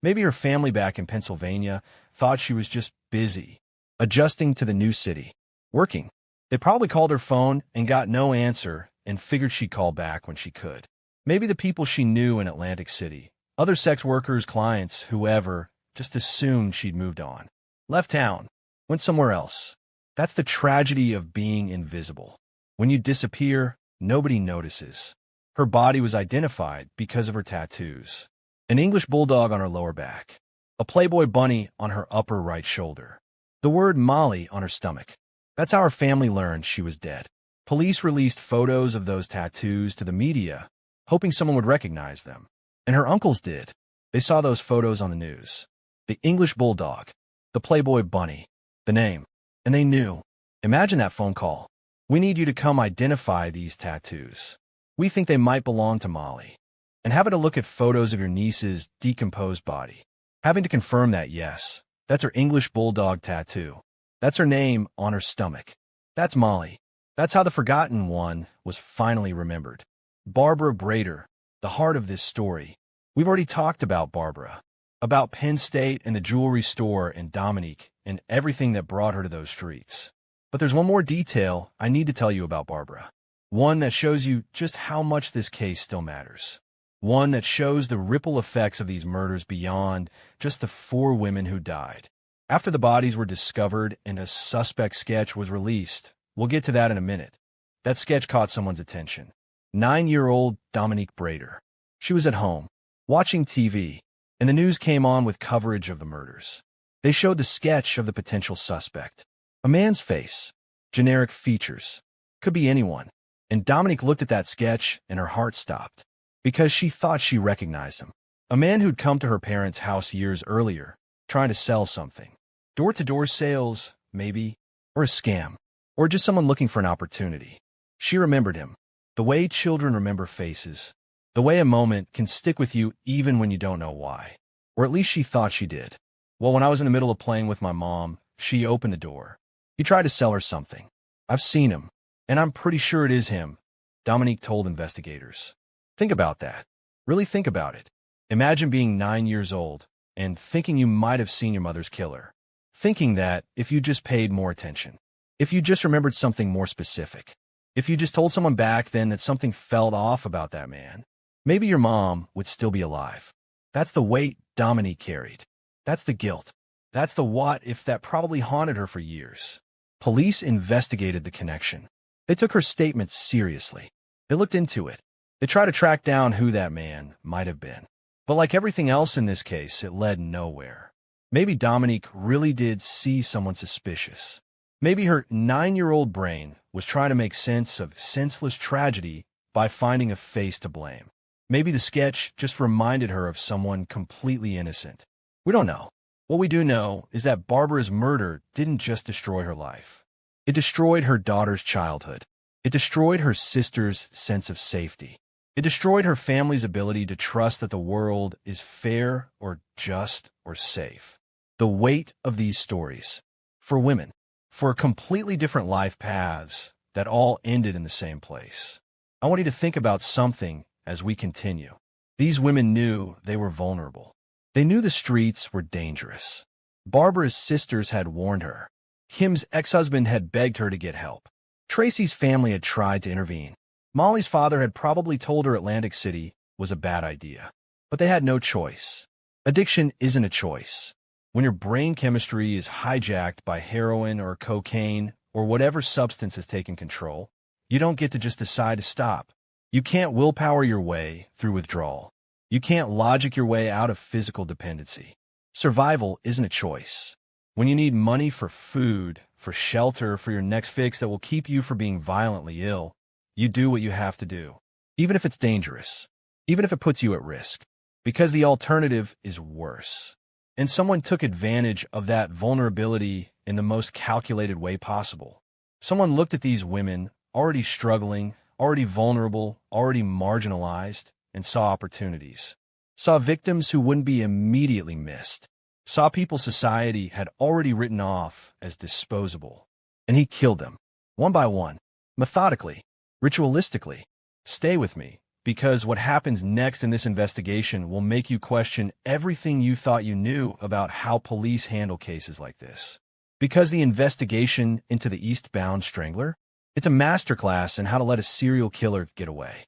Maybe her family back in Pennsylvania thought she was just busy, adjusting to the new city, working. They probably called her phone and got no answer and figured she'd call back when she could. Maybe the people she knew in Atlantic City, other sex workers, clients, whoever, just assumed she'd moved on. Left town, went somewhere else. That's the tragedy of being invisible. When you disappear, nobody notices. Her body was identified because of her tattoos. An English bulldog on her lower back. A Playboy bunny on her upper right shoulder. The word Molly on her stomach. That's how her family learned she was dead. Police released photos of those tattoos to the media, hoping someone would recognize them. And her uncles did. They saw those photos on the news. The English bulldog, the Playboy bunny, the name. And they knew. Imagine that phone call. "We need you to come identify these tattoos. We think they might belong to Molly." and having to look at photos of your niece's decomposed body. Having to confirm that, yes, that's her English bulldog tattoo. That's her name on her stomach. That's Molly. That's how the forgotten one was finally remembered. Barbara Breidor, the heart of this story. We've already talked about Barbara, about Penn State and the jewelry store and Dominique and everything that brought her to those streets. But there's one more detail I need to tell you about Barbara. One that shows you just how much this case still matters. One that shows the ripple effects of these murders beyond just the 4 women who died. After the bodies were discovered and a suspect sketch was released, we'll get to that in a minute. That sketch caught someone's attention. 9-year-old Dominique Breidor. She was at home, watching TV, and the news came on with coverage of the murders. They showed the sketch of the potential suspect. A man's face. Generic features. Could be anyone. And Dominique looked at that sketch and her heart stopped. Because she thought she recognized him. A man who'd come to her parents' house years earlier, trying to sell something. Door-to-door sales, maybe, or a scam, or just someone looking for an opportunity. She remembered him. The way children remember faces. The way a moment can stick with you even when you don't know why. Or at least she thought she did. Well, when I was in the middle of playing with my mom, she opened the door. He tried to sell her something. I've seen him, and I'm pretty sure it is him, Dominique told investigators. Think about that. Really think about it. Imagine being 9 years old and thinking you might have seen your mother's killer. Thinking that if you just paid more attention, if you just remembered something more specific, if you just told someone back then that something felt off about that man, maybe your mom would still be alive. That's the weight Dominique carried. That's the guilt. That's the what if that probably haunted her for years. Police investigated the connection. They took her statements seriously. They looked into it. They tried to track down who that man might have been. But like everything else in this case, it led nowhere. Maybe Dominique really did see someone suspicious. Maybe her 9-year-old brain was trying to make sense of senseless tragedy by finding a face to blame. Maybe the sketch just reminded her of someone completely innocent. We don't know. What we do know is that Barbara's murder didn't just destroy her life. It destroyed her daughter's childhood. It destroyed her sister's sense of safety. It destroyed her family's ability to trust that the world is fair or just or safe. The weight of these stories, for women, for completely different life paths that all ended in the same place. I want you to think about something as we continue. These women knew they were vulnerable. They knew the streets were dangerous. Barbara's sisters had warned her. Kim's ex-husband had begged her to get help. Tracy's family had tried to intervene. Molly's father had probably told her Atlantic City was a bad idea. But they had no choice. Addiction isn't a choice. When your brain chemistry is hijacked by heroin or cocaine or whatever substance has taken control, you don't get to just decide to stop. You can't willpower your way through withdrawal. You can't logic your way out of physical dependency. Survival isn't a choice. When you need money for food, for shelter, for your next fix that will keep you from being violently ill, you do what you have to do, even if it's dangerous, even if it puts you at risk, because the alternative is worse. And someone took advantage of that vulnerability in the most calculated way possible. Someone looked at these women, already struggling, already vulnerable, already marginalized, and saw opportunities. Saw victims who wouldn't be immediately missed. Saw people society had already written off as disposable. And he killed them, one by one, methodically, ritualistically. Stay with me, because what happens next in this investigation will make you question everything you thought you knew about how police handle cases like this. Because the investigation into the Eastbound Strangler, it's a masterclass in how to let a serial killer get away.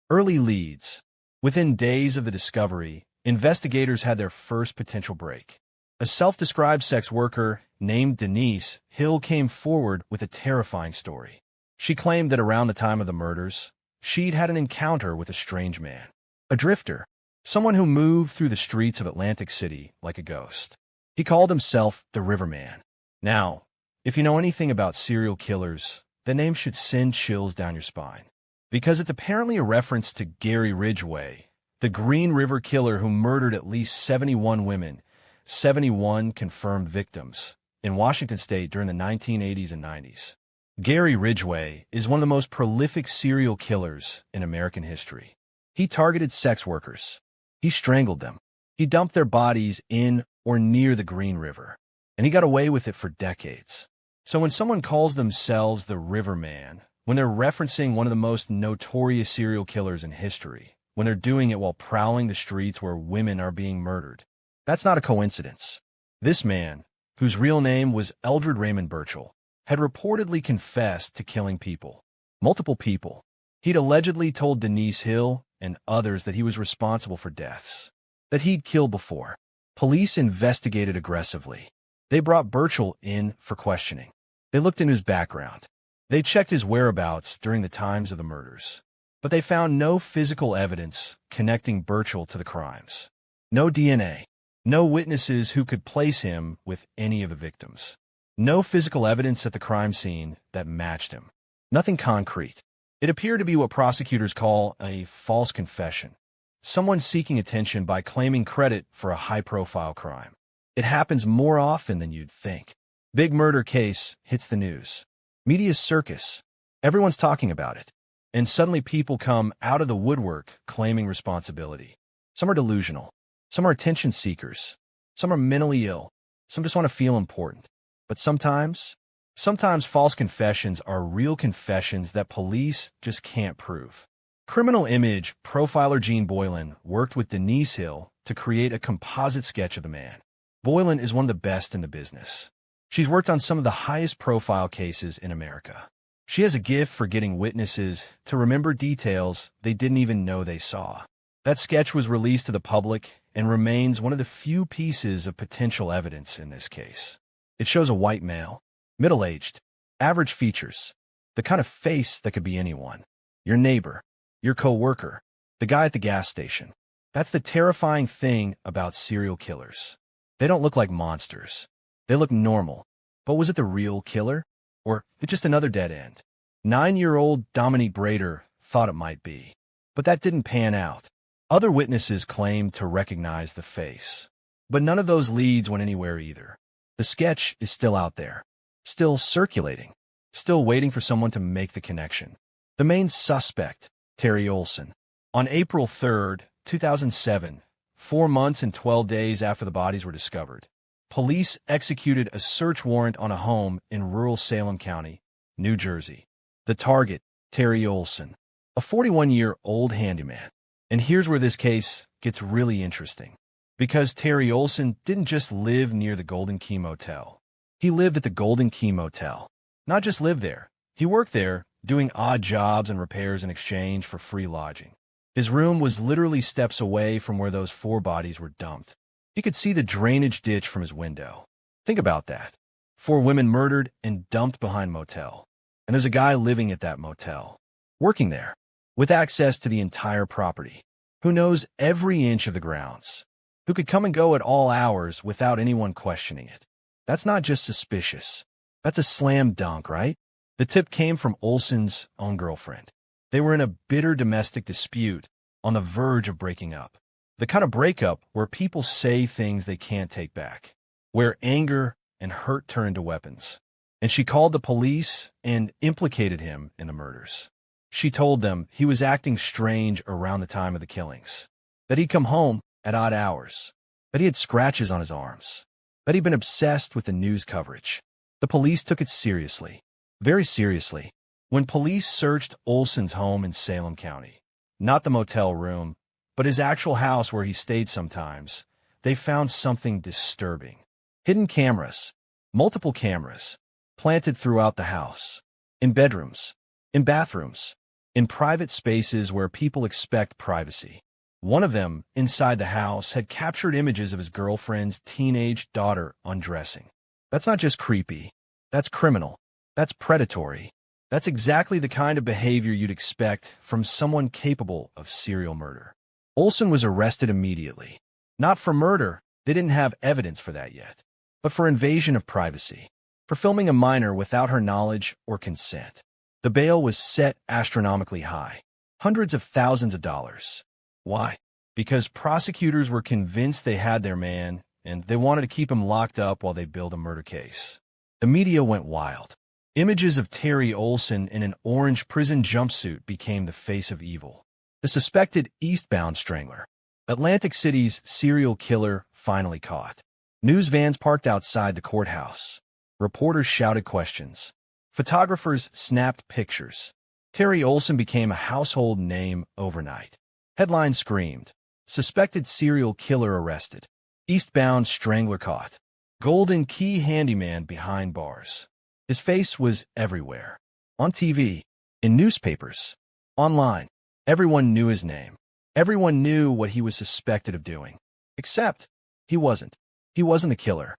Early leads. Within days of the discovery, investigators had their first potential break. A self-described sex worker named Denise Hill came forward with a terrifying story. She claimed that around the time of the murders, she'd had an encounter with a strange man. A drifter. Someone who moved through the streets of Atlantic City like a ghost. He called himself the Riverman. Now, if you know anything about serial killers, the name should send chills down your spine. Because it's apparently a reference to Gary Ridgway, the Green River Killer who murdered at least 71 women, 71 confirmed victims, in Washington state during the 1980s and 90s. Gary Ridgway is one of the most prolific serial killers in American history. He targeted sex workers. He strangled them. He dumped their bodies in or near the Green River. And he got away with it for decades. So when someone calls themselves the Riverman, when they're referencing one of the most notorious serial killers in history, when they're doing it while prowling the streets where women are being murdered, that's not a coincidence. This man, whose real name was Eldred Raymond Burchell, had reportedly confessed to killing people. Multiple people. He'd allegedly told Denise Hill and others that he was responsible for deaths, that he'd killed before. Police investigated aggressively. They brought Burchell in for questioning. They looked into his background. They checked his whereabouts during the times of the murders. But they found no physical evidence connecting Burchell to the crimes. No DNA. No witnesses who could place him with any of the victims. No physical evidence at the crime scene that matched him. Nothing concrete. It appeared to be what prosecutors call a false confession. Someone seeking attention by claiming credit for a high-profile crime. It happens more often than you'd think. Big murder case hits the news. Media's circus. Everyone's talking about it. And suddenly people come out of the woodwork claiming responsibility. Some are delusional. Some are attention seekers. Some are mentally ill. Some just want to feel important. But sometimes false confessions are real confessions that police just can't prove. Criminal image profiler Gene Boylan worked with Denise Hill to create a composite sketch of the man. Boylan is one of the best in the business. She's worked on some of the highest profile cases in America. She has a gift for getting witnesses to remember details they didn't even know they saw. That sketch was released to the public and remains one of the few pieces of potential evidence in this case. It shows a white male, middle-aged, average features, the kind of face that could be anyone. Your neighbor, your co-worker, the guy at the gas station. That's the terrifying thing about serial killers. They don't look like monsters. They look normal. But was it the real killer? Or just another dead end? 9-year-old Dominique Breidor thought it might be. But that didn't pan out. Other witnesses claimed to recognize the face. But none of those leads went anywhere either. The sketch is still out there. Still circulating. Still waiting for someone to make the connection. The main suspect, Terry Olson. On April 3rd, 2007, 4 months and 12 days after the bodies were discovered, police executed a search warrant on a home in rural Salem County, New Jersey. The target, Terry Olson, a 41-year-old handyman. And here's where this case gets really interesting. Because Terry Olson didn't just live near the Golden Key Motel. He lived at the Golden Key Motel. Not just lived there. He worked there, doing odd jobs and repairs in exchange for free lodging. His room was literally steps away from where those 4 bodies were dumped. He could see the drainage ditch from his window. Think about that. 4 women murdered and dumped behind motel. And there's a guy living at that motel, working there, with access to the entire property, who knows every inch of the grounds, who could come and go at all hours without anyone questioning it. That's not just suspicious. That's a slam dunk, right? The tip came from Olson's own girlfriend. They were in a bitter domestic dispute on the verge of breaking up. The kind of breakup where people say things they can't take back, where anger and hurt turn into weapons. And she called the police and implicated him in the murders. She told them he was acting strange around the time of the killings, that he'd come home at odd hours, that he had scratches on his arms, that he'd been obsessed with the news coverage. The police took it seriously, very seriously. When police searched Olson's home in Salem County, not the motel room, but his actual house where he stayed sometimes, they found something disturbing. Hidden cameras, multiple cameras, planted throughout the house, in bedrooms, in bathrooms, in private spaces where people expect privacy. One of them, inside the house, had captured images of his girlfriend's teenage daughter undressing. That's not just creepy. That's criminal. That's predatory. That's exactly the kind of behavior you'd expect from someone capable of serial murder. Olson was arrested immediately. Not for murder, they didn't have evidence for that yet, but for invasion of privacy, for filming a minor without her knowledge or consent. The bail was set astronomically high, hundreds of thousands of dollars. Why? Because prosecutors were convinced they had their man, and they wanted to keep him locked up while they built a murder case. The media went wild. Images of Terry Olson in an orange prison jumpsuit became the face of evil. The suspected eastbound strangler. Atlantic City's serial killer finally caught. News vans parked outside the courthouse. Reporters shouted questions. Photographers snapped pictures. Terry Olson became a household name overnight. Headlines screamed, "Suspected serial killer arrested. Eastbound strangler caught. Golden Key handyman behind bars." His face was everywhere. On TV, in newspapers, online. Everyone knew his name. Everyone knew what he was suspected of doing. Except, he wasn't. He wasn't the killer.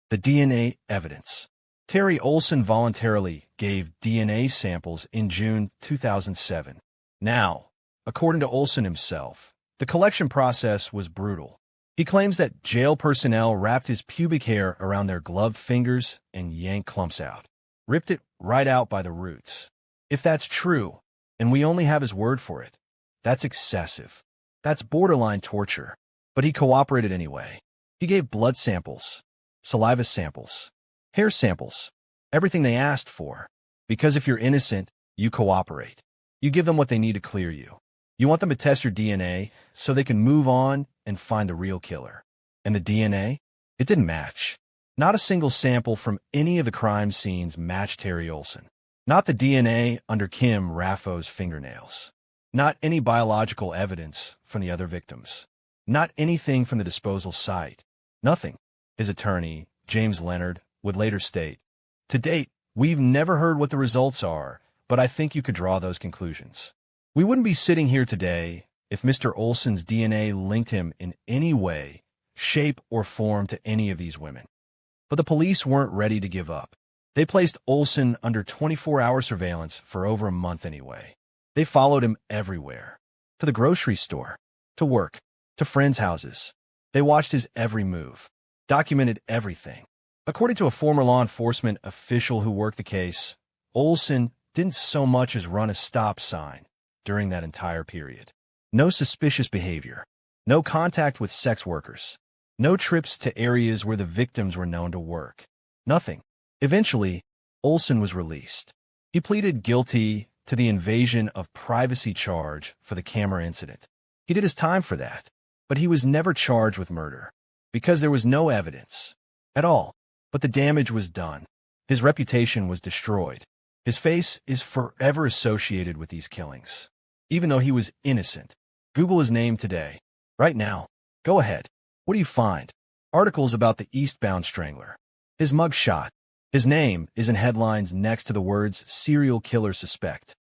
The DNA evidence. Terry Olson voluntarily gave DNA samples in June 2007. Now, according to Olson himself, the collection process was brutal. He claims that jail personnel wrapped his pubic hair around their gloved fingers and yanked clumps out. Ripped it right out by the roots. If that's true, and we only have his word for it, that's excessive. That's borderline torture. But he cooperated anyway. He gave blood samples, saliva samples, hair samples, everything they asked for. Because if you're innocent, you cooperate. You give them what they need to clear you. You want them to test your DNA so they can move on and find the real killer. And the DNA? It didn't match. Not a single sample from any of the crime scenes matched Terry Olson. Not the DNA under Kim Raffo's fingernails. Not any biological evidence from the other victims. Not anything from the disposal site. Nothing. His attorney, James Leonard, would later state, "To date, we've never heard what the results are, but I think you could draw those conclusions. We wouldn't be sitting here today if Mr. Olson's DNA linked him in any way, shape, or form to any of these women." But the police weren't ready to give up. They placed Olson under 24-hour surveillance for over a month anyway. They followed him everywhere. To the grocery store, to work, to friends' houses. They watched his every move, documented everything. According to a former law enforcement official who worked the case, Olson didn't so much as run a stop sign during that entire period. No suspicious behavior. No contact with sex workers. No trips to areas where the victims were known to work. Nothing. Eventually, Olson was released. He pleaded guilty to the invasion of privacy charge for the camera incident. He did his time for that, but he was never charged with murder because there was no evidence at all. But the damage was done. His reputation was destroyed. His face is forever associated with these killings. Even though he was innocent. Google his name today. Right now. Go ahead. What do you find? Articles about the eastbound strangler. His mugshot. His name is in headlines next to the words serial killer suspect.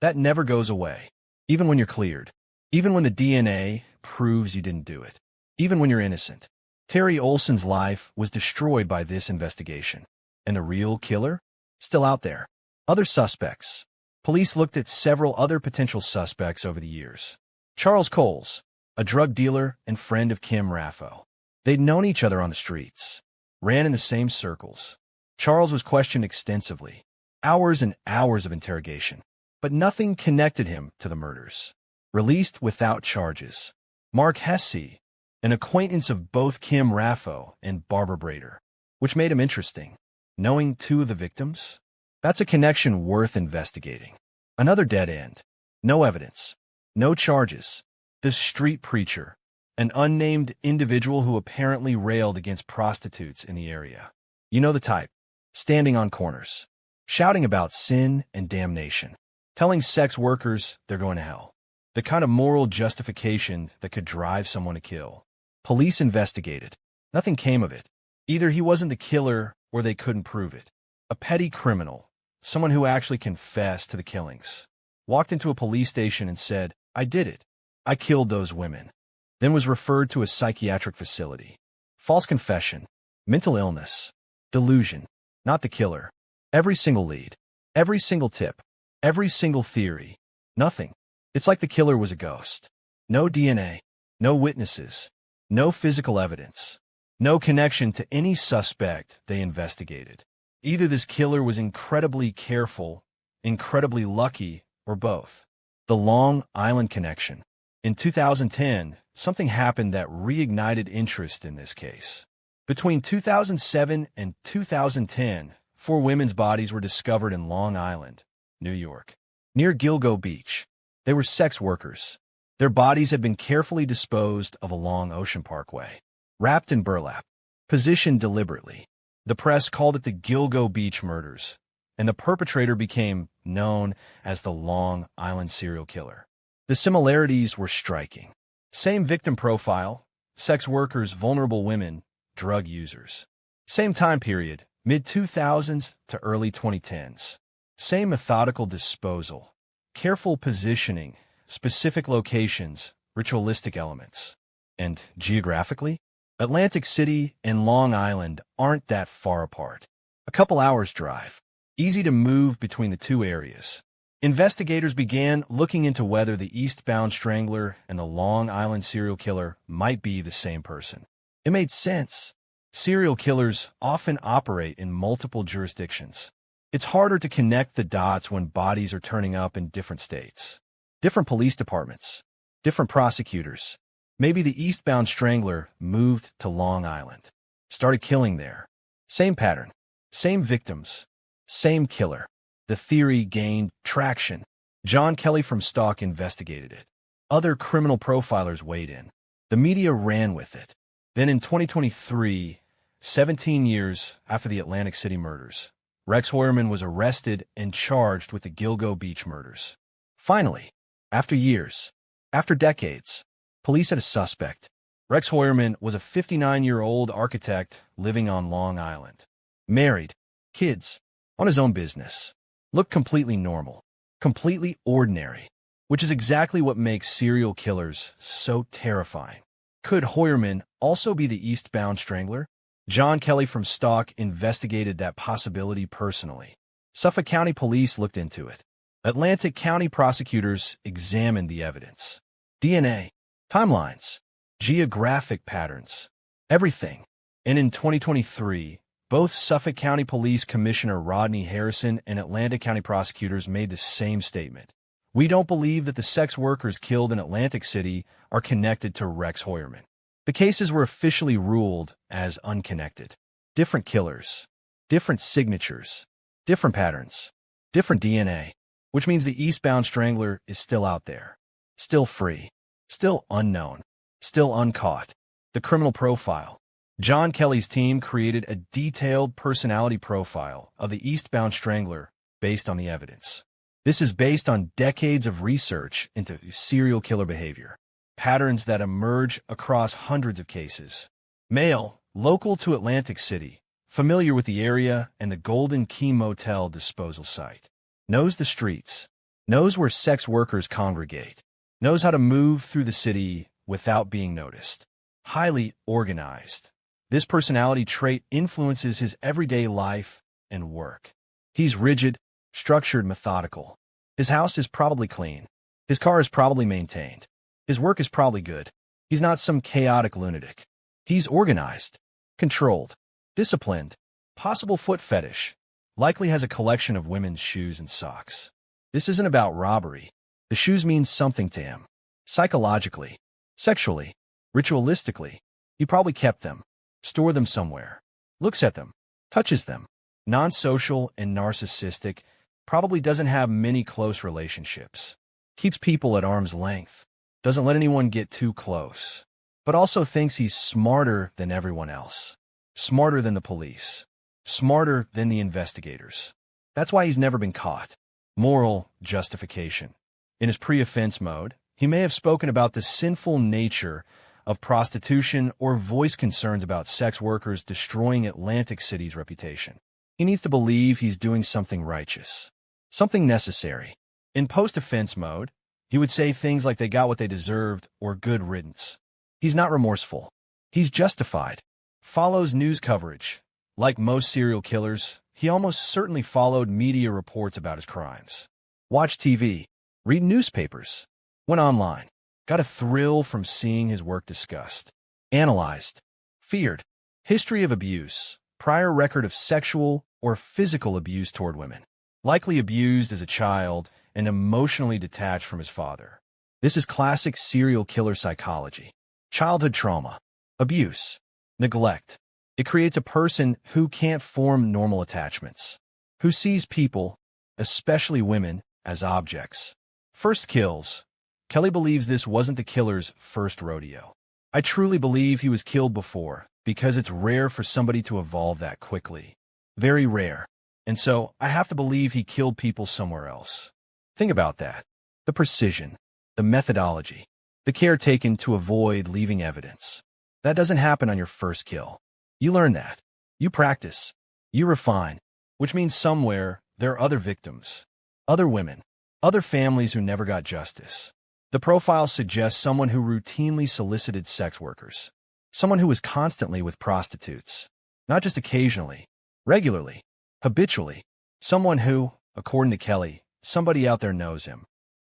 That never goes away. Even when you're cleared. Even when the DNA proves you didn't do it. Even when you're innocent. Terry Olson's life was destroyed by this investigation. And the real killer? Still out there. Other suspects. Police looked at several other potential suspects over the years. Charles Coles, a drug dealer and friend of Kim Raffo. They'd known each other on the streets. Ran in the same circles. Charles was questioned extensively. Hours and hours of interrogation. But nothing connected him to the murders. Released without charges. Mark Hesse, an acquaintance of both Kim Raffo and Barbara Breidor, which made him interesting. Knowing two of the victims? That's a connection worth investigating. Another dead end. No evidence. No charges. The street preacher, an unnamed individual who apparently railed against prostitutes in the area. You know the type. Standing on corners. Shouting about sin and damnation. Telling sex workers they're going to hell. The kind of moral justification that could drive someone to kill. Police investigated. Nothing came of it. Either he wasn't the killer or they couldn't prove it. A petty criminal, someone who actually confessed to the killings, walked into a police station and said, "I did it. I killed those women." Then was referred to a psychiatric facility. False confession, mental illness, delusion, not the killer. Every single lead, every single tip, every single theory, nothing. It's like the killer was a ghost. No DNA, no witnesses, no physical evidence, no connection to any suspect they investigated. Either this killer was incredibly careful, incredibly lucky, or both. The Long Island connection. In 2010, something happened that reignited interest in this case. Between 2007 and 2010, 4 women's bodies were discovered in Long Island, New York, near Gilgo Beach. They were sex workers. Their bodies had been carefully disposed of along Ocean Parkway, wrapped in burlap, positioned deliberately. The press called it the Gilgo Beach murders, and the perpetrator became known as the Long Island serial killer. The similarities were striking. Same victim profile, sex workers, vulnerable women, drug users. Same time period, mid-2000s to early 2010s. Same methodical disposal, careful positioning, specific locations, ritualistic elements. And geographically, Atlantic City and Long Island aren't that far apart. A couple hours drive. Easy to move between the two areas. Investigators began looking into whether the eastbound strangler and the Long Island serial killer might be the same person. It made sense. Serial killers often operate in multiple jurisdictions. It's harder to connect the dots when bodies are turning up in different states. Different police departments. Different prosecutors. Maybe the eastbound strangler moved to Long Island. Started killing there. Same pattern. Same victims. Same killer. The theory gained traction. John Kelly from Stock investigated it. Other criminal profilers weighed in. The media ran with it. Then in 2023, 17 years after the Atlantic City murders, Rex Heuermann was arrested and charged with the Gilgo Beach murders. Finally, after years, after decades, police had a suspect. Rex Heuermann was a 59-year-old architect living on Long Island. Married, kids, on his own business. Looked completely normal, completely ordinary, which is exactly what makes serial killers so terrifying. Could Heuermann also be the eastbound strangler? John Kelly from Stock investigated that possibility personally. Suffolk County Police looked into it. Atlantic County prosecutors examined the evidence. DNA, timelines, geographic patterns, everything. And in 2023, both Suffolk County Police Commissioner Rodney Harrison and Atlantic County prosecutors made the same statement. We don't believe that the sex workers killed in Atlantic City are connected to Rex Heuermann. The cases were officially ruled as unconnected. Different killers, different signatures, different patterns, different DNA, which means the eastbound strangler is still out there, still free, still unknown, still uncaught. The criminal profile. John Kelly's team created a detailed personality profile of the eastbound strangler based on the evidence. This is based on decades of research into serial killer behavior, patterns that emerge across hundreds of cases. Male, local to Atlantic City, familiar with the area and the Golden Key Motel disposal site. Knows the streets, knows where sex workers congregate, knows how to move through the city without being noticed. Highly organized. This personality trait influences his everyday life and work. He's rigid, structured, methodical. His house is probably clean. His car is probably maintained. His work is probably good. He's not some chaotic lunatic. He's organized, controlled, disciplined, possible foot fetish, likely has a collection of women's shoes and socks. This isn't about robbery. The shoes mean something to him. Psychologically, sexually, ritualistically. He probably kept them. Store them somewhere, looks at them, touches them. Non-social and narcissistic, probably doesn't have many close relationships. Keeps people at arm's length, doesn't let anyone get too close, but also thinks he's smarter than everyone else. Smarter than the police. Smarter than the investigators. That's why he's never been caught. Moral justification. In his pre-offense mode, he may have spoken about the sinful nature of prostitution or voiced concerns about sex workers destroying Atlantic City's reputation. He needs to believe he's doing something righteous, something necessary. In post-offense mode, he would say things like they got what they deserved or good riddance. He's not remorseful. He's justified. Follows news coverage. Like most serial killers, he almost certainly followed media reports about his crimes. Watched TV, read newspapers, went online. Got a thrill from seeing his work discussed. Analyzed. Feared. History of abuse. Prior record of sexual or physical abuse toward women. Likely abused as a child and emotionally detached from his father. This is classic serial killer psychology. Childhood trauma. Abuse. Neglect. It creates a person who can't form normal attachments. Who sees people, especially women, as objects. First kills. Kelly believes this wasn't the killer's first rodeo. I truly believe he was killed before, because it's rare for somebody to evolve that quickly. Very rare. And so, I have to believe he killed people somewhere else. Think about that. The precision, the methodology, the care taken to avoid leaving evidence. That doesn't happen on your first kill. You learn that. You practice. You refine. Which means somewhere, there are other victims. Other women. Other families who never got justice. The profile suggests someone who routinely solicited sex workers. Someone who was constantly with prostitutes. Not just occasionally. Regularly. Habitually. Someone who, according to Kelly, somebody out there knows him.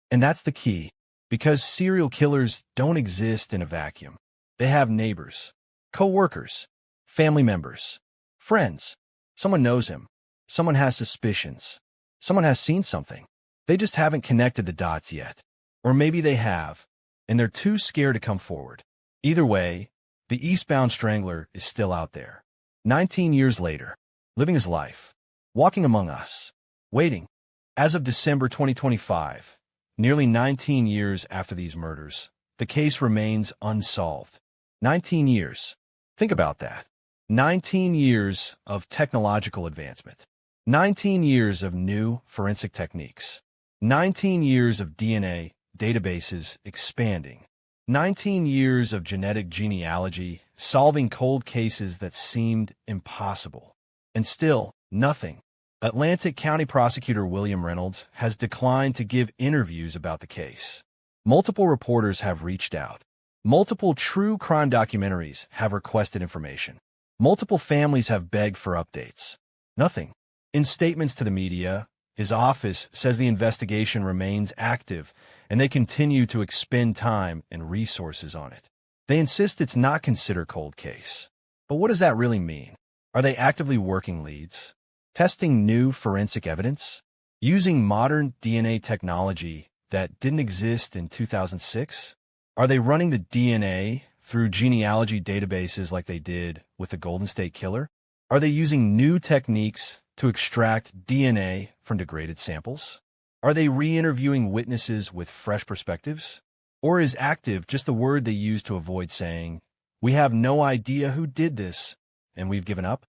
And that's the key. Because serial killers don't exist in a vacuum. They have neighbors. Co-workers. Family members. Friends. Someone knows him. Someone has suspicions. Someone has seen something. They just haven't connected the dots yet. Or maybe they have, and they're too scared to come forward. Either way, the eastbound strangler is still out there. 19 years later, living his life, walking among us, waiting. As of December 2025, nearly 19 years after these murders, the case remains unsolved. 19 years. Think about that. 19 years of technological advancement. 19 years of new forensic techniques. 19 years of DNA databases expanding. 19 years of genetic genealogy solving cold cases that seemed impossible. And still, nothing. Atlantic County Prosecutor William Reynolds has declined to give interviews about the case. Multiple reporters have reached out. Multiple true crime documentaries have requested information. Multiple families have begged for updates. Nothing. In statements to the media, his office says the investigation remains active and they continue to expend time and resources on it. They insist it's not considered cold case. But what does that really mean? Are they actively working leads? Testing new forensic evidence? Using modern DNA technology that didn't exist in 2006? Are they running the DNA through genealogy databases like they did with the Golden State Killer? Are they using new techniques to extract DNA from degraded samples? Are they re-interviewing witnesses with fresh perspectives? Or is active just the word they use to avoid saying, "We have no idea who did this, and we've given up"?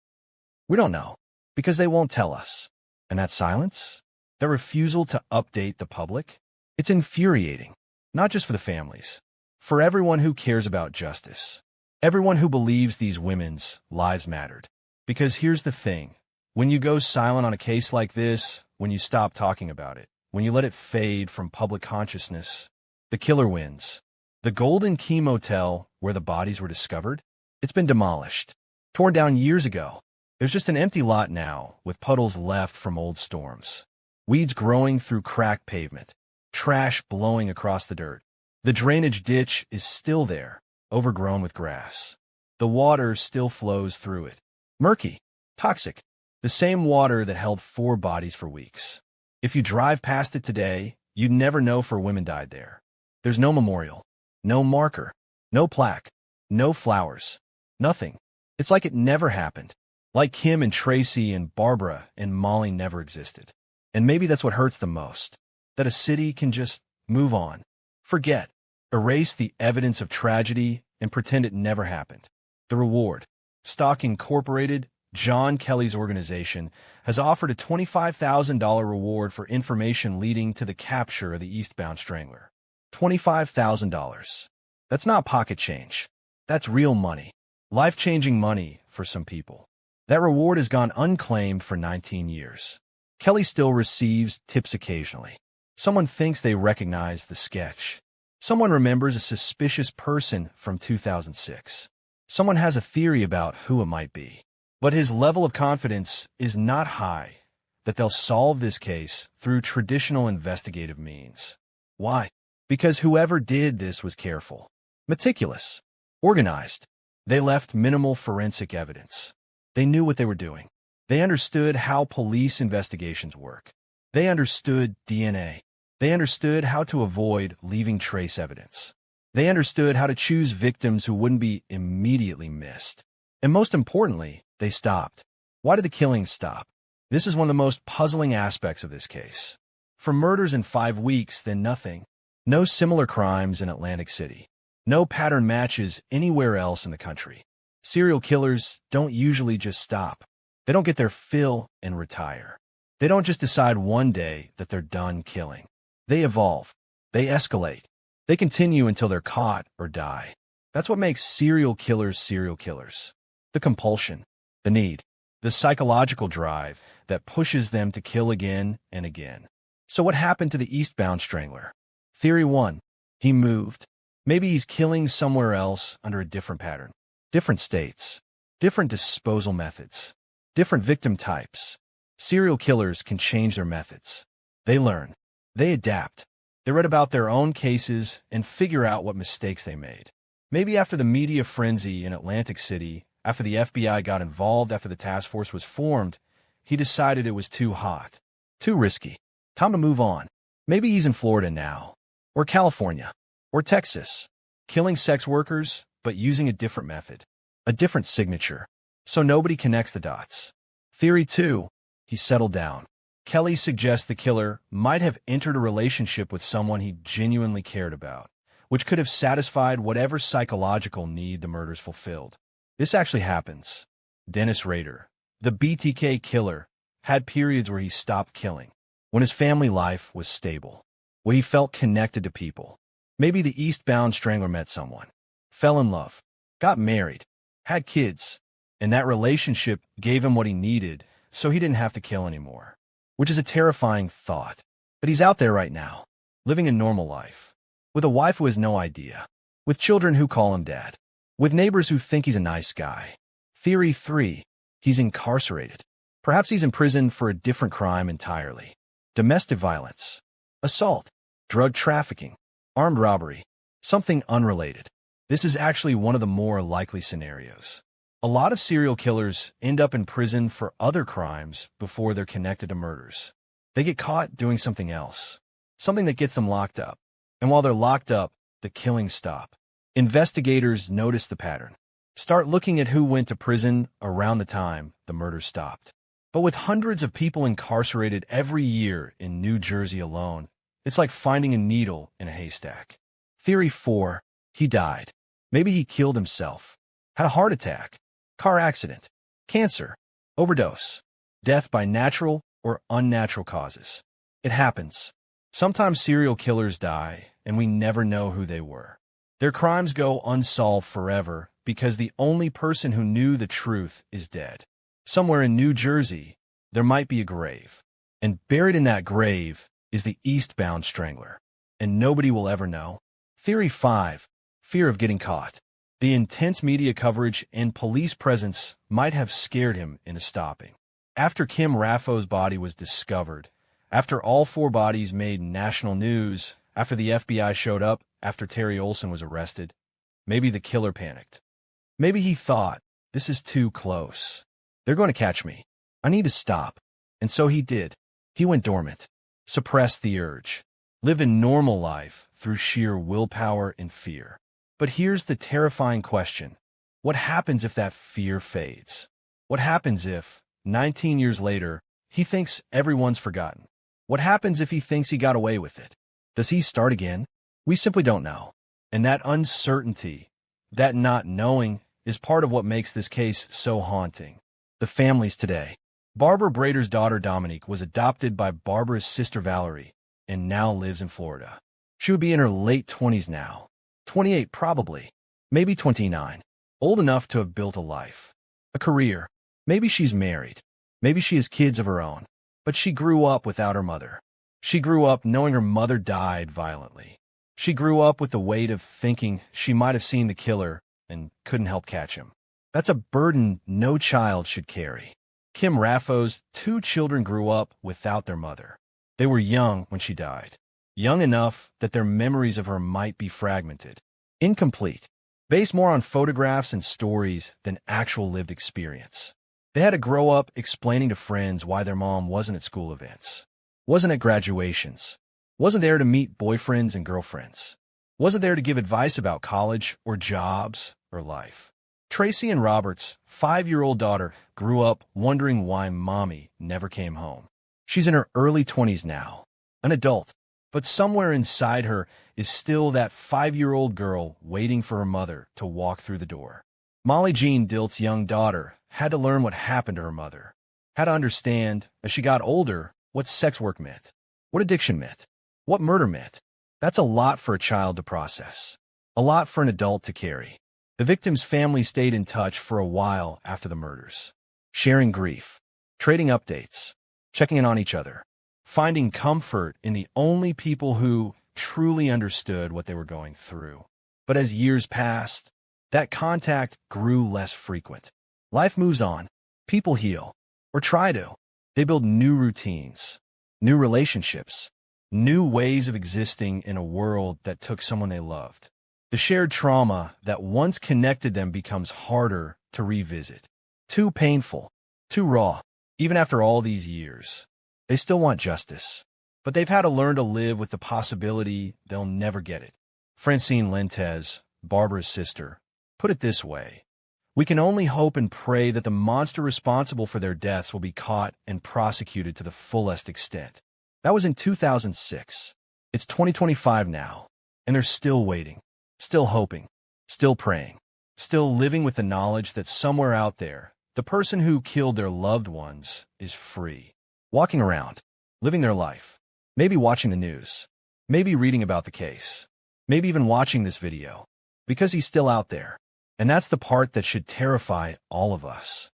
We don't know, because they won't tell us. And that silence? Their refusal to update the public? It's infuriating, not just for the families, for everyone who cares about justice. Everyone who believes these women's lives mattered. Because here's the thing. When you go silent on a case like this, when you stop talking about it, when you let it fade from public consciousness, the killer wins. The Golden Key Motel, where the bodies were discovered, it's been demolished, torn down years ago. There's just an empty lot now, with puddles left from old storms. Weeds growing through cracked pavement. Trash blowing across the dirt. The drainage ditch is still there, overgrown with grass. The water still flows through it. Murky. Toxic. The same water that held 4 bodies for weeks. If you drive past it today, you'd never know 4 women died there. There's no memorial. No marker. No plaque. No flowers. Nothing. It's like it never happened. Like Kim and Tracy and Barbara and Molly never existed. And maybe that's what hurts the most. That a city can just move on. Forget. Erase the evidence of tragedy and pretend it never happened. The reward. Stock Incorporated, John Kelly's organization, has offered a $25,000 reward for information leading to the capture of the eastbound strangler. $25,000. That's not pocket change. That's real money. Life-changing money for some people. That reward has gone unclaimed for 19 years. Kelly still receives tips occasionally. Someone thinks they recognize the sketch. Someone remembers a suspicious person from 2006. Someone has a theory about who it might be. But his level of confidence is not high that they'll solve this case through traditional investigative means. Why? Because whoever did this was careful, meticulous, organized. They left minimal forensic evidence. They knew what they were doing. They understood how police investigations work. They understood DNA. They understood how to avoid leaving trace evidence. They understood how to choose victims who wouldn't be immediately missed. And most importantly, they stopped. Why did the killings stop? This is one of the most puzzling aspects of this case. For murders in 5 weeks, then nothing. No similar crimes in Atlantic City. No pattern matches anywhere else in the country. Serial killers don't usually just stop. They don't get their fill and retire. They don't just decide one day that they're done killing. They evolve. They escalate. They continue until they're caught or die. That's what makes serial killers serial killers. The compulsion, the need, the psychological drive that pushes them to kill again and again. So what happened to the eastbound strangler? Theory 1. He moved. Maybe he's killing somewhere else under a different pattern. Different states. Different disposal methods. Different victim types. Serial killers can change their methods. They learn. They adapt. They read about their own cases and figure out what mistakes they made. Maybe after the media frenzy in Atlantic City, after the FBI got involved, after the task force was formed, he decided it was too hot, too risky. Time to move on. Maybe he's in Florida now, or California, or Texas, killing sex workers, but using a different method, a different signature, so nobody connects the dots. Theory 2. He settled down. Kelly suggests the killer might have entered a relationship with someone he genuinely cared about, which could have satisfied whatever psychological need the murders fulfilled. This actually happens. Dennis Rader, the BTK killer, had periods where he stopped killing, when his family life was stable, where he felt connected to people. Maybe the eastbound strangler met someone, fell in love, got married, had kids, and that relationship gave him what he needed so he didn't have to kill anymore. Which is a terrifying thought. But he's out there right now, living a normal life, with a wife who has no idea, with children who call him dad, with neighbors who think he's a nice guy. Theory 3. He's incarcerated. Perhaps he's in prison for a different crime entirely. Domestic violence, assault, drug trafficking, armed robbery, something unrelated. This is actually one of the more likely scenarios. A lot of serial killers end up in prison for other crimes before they're connected to murders. They get caught doing something else, something that gets them locked up. And while they're locked up, the killings stop. Investigators notice the pattern, start looking at who went to prison around the time the murders stopped. But with hundreds of people incarcerated every year in New Jersey alone, it's like finding a needle in a haystack. Theory 4. He died. Maybe he killed himself, had a heart attack, car accident, cancer, overdose, death by natural or unnatural causes. It happens. Sometimes serial killers die, and we never know who they were. Their crimes go unsolved forever because the only person who knew the truth is dead. Somewhere in New Jersey, there might be a grave, and buried in that grave is the eastbound strangler, and nobody will ever know. Theory 5. Fear of getting caught. The intense media coverage and police presence might have scared him into stopping. After Kim Raffo's body was discovered, after all 4 bodies made national news, after the FBI showed up, after Terry Olson was arrested, maybe the killer panicked. Maybe he thought, this is too close. They're going to catch me. I need to stop. And so he did. He went dormant, suppressed the urge, lived a normal life through sheer willpower and fear. But here's the terrifying question. What happens if that fear fades? What happens if, 19 years later, he thinks everyone's forgotten? What happens if he thinks he got away with it? Does he start again? We simply don't know. And that uncertainty, that not knowing, is part of what makes this case so haunting. The families today. Barbara Breidor's daughter Dominique was adopted by Barbara's sister Valerie and now lives in Florida. She would be in her late 20s now. 28 probably, maybe 29, old enough to have built a life, a career. Maybe she's married, maybe she has kids of her own, but she grew up without her mother. She grew up knowing her mother died violently. She grew up with the weight of thinking she might have seen the killer and couldn't help catch him. That's a burden no child should carry. Kim Raffo's 2 children grew up without their mother. They were young when she died. Young enough that their memories of her might be fragmented, incomplete, based more on photographs and stories than actual lived experience. They had to grow up explaining to friends why their mom wasn't at school events, wasn't at graduations, wasn't there to meet boyfriends and girlfriends, wasn't there to give advice about college or jobs or life. Tracy and Robert's 5-year-old daughter grew up wondering why mommy never came home. She's in her early 20s now, an adult, But somewhere inside her is still that 5-year-old girl waiting for her mother to walk through the door. Molly Jean Dilts' young daughter had to learn what happened to her mother, had to understand, as she got older, what sex work meant, what addiction meant, what murder meant. That's a lot for a child to process, a lot for an adult to carry. The victim's family stayed in touch for a while after the murders, sharing grief, trading updates, checking in on each other, finding comfort in the only people who truly understood what they were going through. But as years passed, that contact grew less frequent. Life moves on. People heal, or try to. They build new routines, new relationships, new ways of existing in a world that took someone they loved. The shared trauma that once connected them becomes harder to revisit. Too painful, too raw. Even after all these years, they still want justice. But they've had to learn to live with the possibility they'll never get it. Francine Lentez, Barbara's sister, put it this way: "We can only hope and pray that the monster responsible for their deaths will be caught and prosecuted to the fullest extent." That was in 2006. It's 2025 now, and they're still waiting, still hoping, still praying, still living with the knowledge that somewhere out there, the person who killed their loved ones is free, walking around, living their life, maybe watching the news, maybe reading about the case, maybe even watching this video, because he's still out there. And that's the part that should terrify all of us.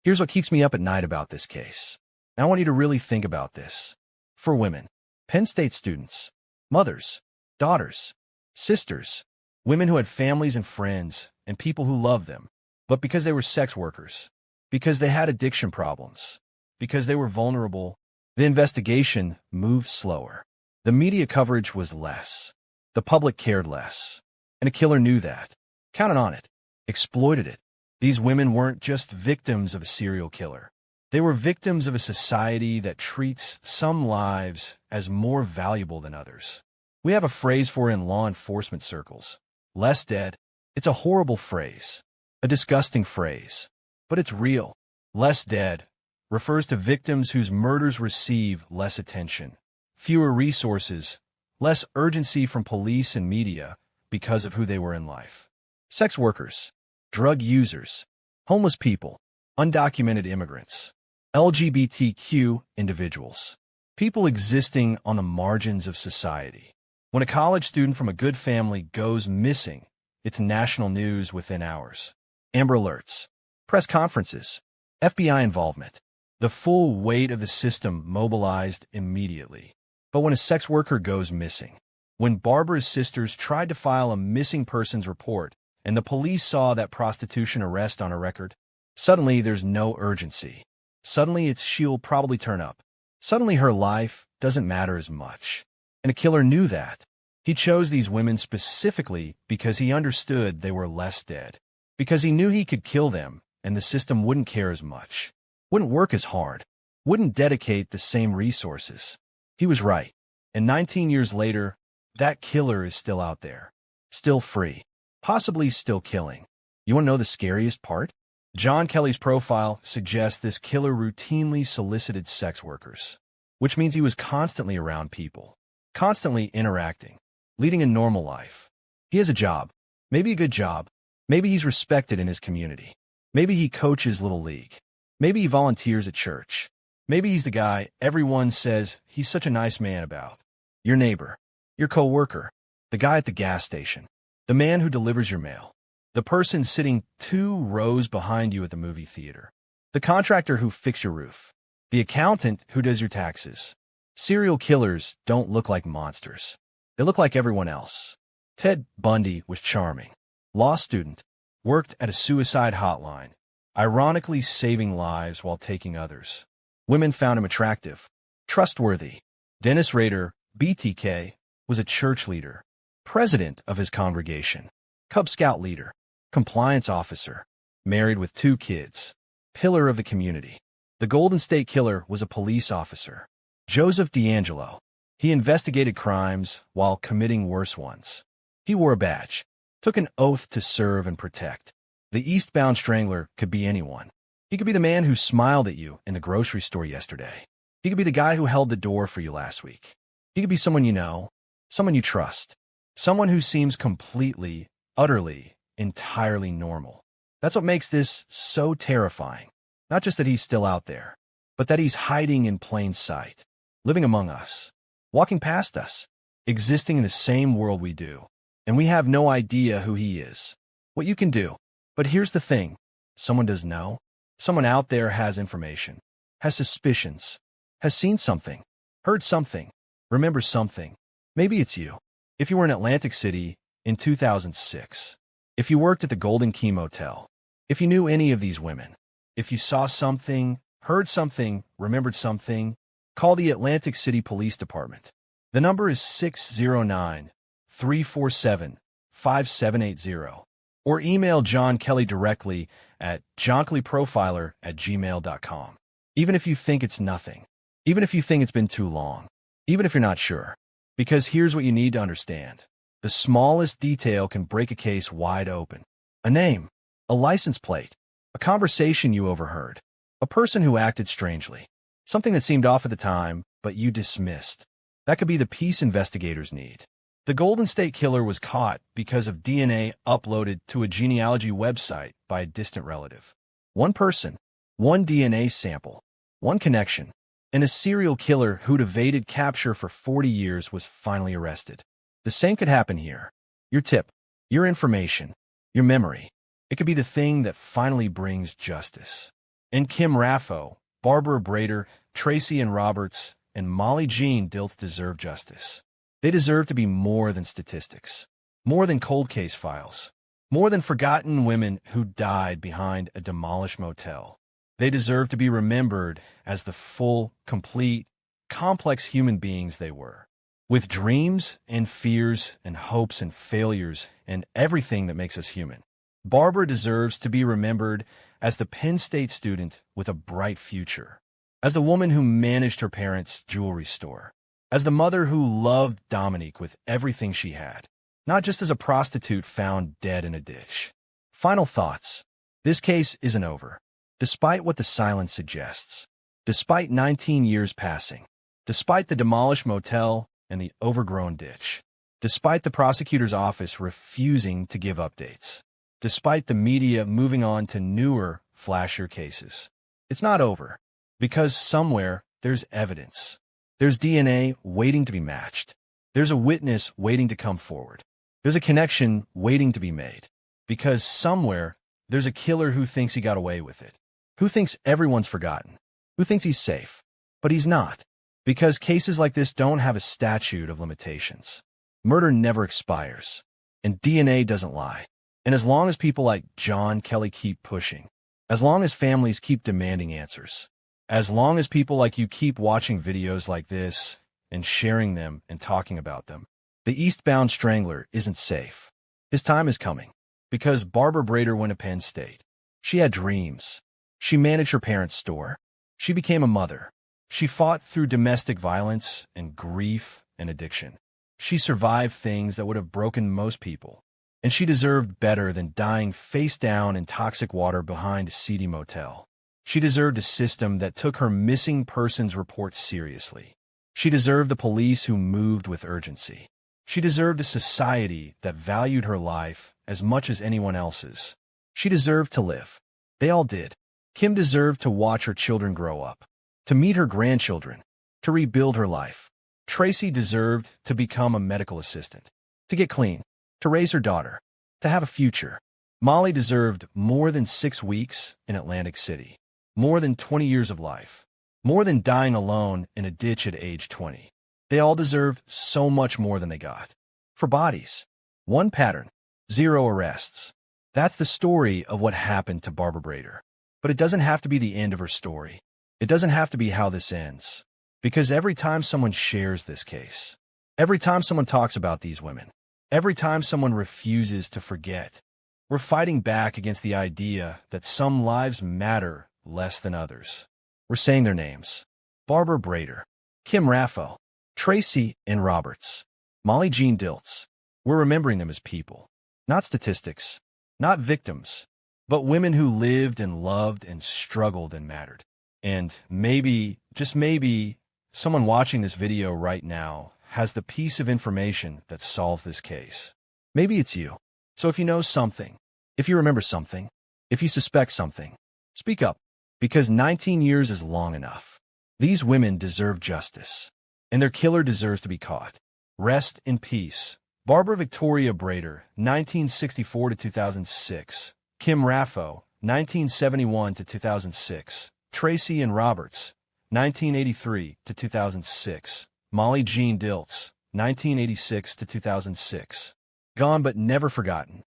Here's what keeps me up at night about this case. And I want you to really think about this. For women, Penn State students, mothers, daughters, sisters, women who had families and friends and people who loved them, but because they were sex workers, because they had addiction problems, because they were vulnerable, the investigation moved slower. The media coverage was less. The public cared less. And a killer knew that. Counted on it. Exploited it. These women weren't just victims of a serial killer. They were victims of a society that treats some lives as more valuable than others. We have a phrase for it in law enforcement circles: less dead. It's a horrible phrase, a disgusting phrase, but it's real. Less dead refers to victims whose murders receive less attention, fewer resources, less urgency from police and media because of who they were in life. Sex workers, drug users, homeless people, undocumented immigrants, LGBTQ individuals, people existing on the margins of society. When a college student from a good family goes missing, it's national news within hours. Amber Alerts, press conferences, FBI involvement, the full weight of the system mobilized immediately. But when a sex worker goes missing, when Barbara's sisters tried to file a missing persons report and the police saw that prostitution arrest on a record, suddenly there's no urgency. Suddenly she'll probably turn up. Suddenly her life doesn't matter as much. And a killer knew that. He chose these women specifically because he understood they were less dead. Because he knew he could kill them and the system wouldn't care as much, wouldn't work as hard, wouldn't dedicate the same resources. He was right. And 19 years later, that killer is still out there, still free, possibly still killing. You want to know the scariest part? John Kelly's profile suggests this killer routinely solicited sex workers, which means he was constantly around people, constantly interacting, leading a normal life. He has a job, maybe a good job. Maybe he's respected in his community. Maybe he coaches Little League. Maybe he volunteers at church. Maybe he's the guy everyone says he's such a nice man about. Your neighbor, your co-worker, the guy at the gas station, the man who delivers your mail, the person sitting 2 rows behind you at the movie theater, the contractor who fixed your roof, the accountant who does your taxes. Serial killers don't look like monsters. They look like everyone else. Ted Bundy was charming. Law student, worked at a suicide hotline, ironically saving lives while taking others. Women found him attractive, trustworthy. Dennis Rader, BTK, was a church leader, president of his congregation, Cub Scout leader, compliance officer, married with 2 kids, pillar of the community. The Golden State Killer was a police officer, Joseph D'Angelo. He investigated crimes while committing worse ones. He wore a badge, took an oath to serve and protect. The Eastbound Strangler could be anyone. He could be the man who smiled at you in the grocery store yesterday. He could be the guy who held the door for you last week. He could be someone you know, someone you trust, someone who seems completely, utterly, entirely normal. That's what makes this so terrifying. Not just that he's still out there, but that he's hiding in plain sight, living among us, walking past us, existing in the same world we do, and we have no idea who he is, what you can do. But here's the thing. Someone does know. Someone out there has information, has suspicions, has seen something, heard something, remembers something. Maybe it's you. If you were in Atlantic City in 2006, if you worked at the Golden Key Motel, if you knew any of these women, if you saw something, heard something, remembered something, call the Atlantic City Police Department. The number is 609-347-5780. Or email John Kelly directly at johnkellyprofiler@gmail.com. Even if you think it's nothing, even if you think it's been too long, even if you're not sure. Because here's what you need to understand. The smallest detail can break a case wide open. A name, a license plate, a conversation you overheard, a person who acted strangely, something that seemed off at the time, but you dismissed. That could be the piece investigators need. The Golden State Killer was caught because of DNA uploaded to a genealogy website by a distant relative. One person, one DNA sample, one connection, and a serial killer who'd evaded capture for 40 years was finally arrested. The same could happen here. Your tip, your information, your memory. It could be the thing that finally brings justice. And Kim Raffo, Barbara Breidor, Tracy and Roberts, and Molly Jean Dilts deserve justice. They deserve to be more than statistics, more than cold case files, more than forgotten women who died behind a demolished motel. They deserve to be remembered as the full, complete, complex human beings they were, with dreams and fears and hopes and failures and everything that makes us human. Barbara deserves to be remembered as the Penn State student with a bright future, as the woman who managed her parents' jewelry store, as the mother who loved Dominique with everything she had, not just as a prostitute found dead in a ditch. Final thoughts. This case isn't over. Despite what the silence suggests, despite 19 years passing, despite the demolished motel and the overgrown ditch, despite the prosecutor's office refusing to give updates, despite the media moving on to newer, flashier cases, it's not over, because somewhere there's evidence. There's DNA waiting to be matched. There's a witness waiting to come forward. There's a connection waiting to be made. Because somewhere, there's a killer who thinks he got away with it, who thinks everyone's forgotten, who thinks he's safe. But he's not. Because cases like this don't have a statute of limitations. Murder never expires. And DNA doesn't lie. And as long as people like John Kelly keep pushing, as long as families keep demanding answers, as long as people like you keep watching videos like this and sharing them and talking about them, the eastbound strangler isn't safe. His time is coming. Because Barbara Breidor went to Penn State. She had dreams. She managed her parents' store. She became a mother. She fought through domestic violence and grief and addiction. She survived things that would have broken most people. And she deserved better than dying face down in toxic water behind a seedy motel. She deserved a system that took her missing persons report seriously. She deserved the police who moved with urgency. She deserved a society that valued her life as much as anyone else's. She deserved to live. They all did. Kim deserved to watch her children grow up, to meet her grandchildren, to rebuild her life. Tracy deserved to become a medical assistant, to get clean, to raise her daughter, to have a future. Molly deserved more than 6 weeks in Atlantic City. More than 20 years of life. More than dying alone in a ditch at age 20. They all deserve so much more than they got. For bodies, one pattern, 0 arrests. That's the story of what happened to Barbara Breidor. But it doesn't have to be the end of her story. It doesn't have to be how this ends. Because every time someone shares this case, every time someone talks about these women, every time someone refuses to forget, we're fighting back against the idea that some lives matter less than others. We're saying their names. Barbara Breidor, Kim Raffo, Tracy and Roberts, Molly Jean Dilts. We're remembering them as people, not statistics, not victims, but women who lived and loved and struggled and mattered. And maybe, just maybe, someone watching this video right now has the piece of information that solves this case. Maybe it's you. So if you know something, if you remember something, if you suspect something, speak up, because 19 years is long enough. These women deserve justice, and their killer deserves to be caught. Rest in peace. Barbara Victoria Breidor, 1964 to 2006. Kim Raffo, 1971 to 2006. Tracy and Roberts, 1983 to 2006. Molly Jean Dilts, 1986 to 2006. Gone but never forgotten.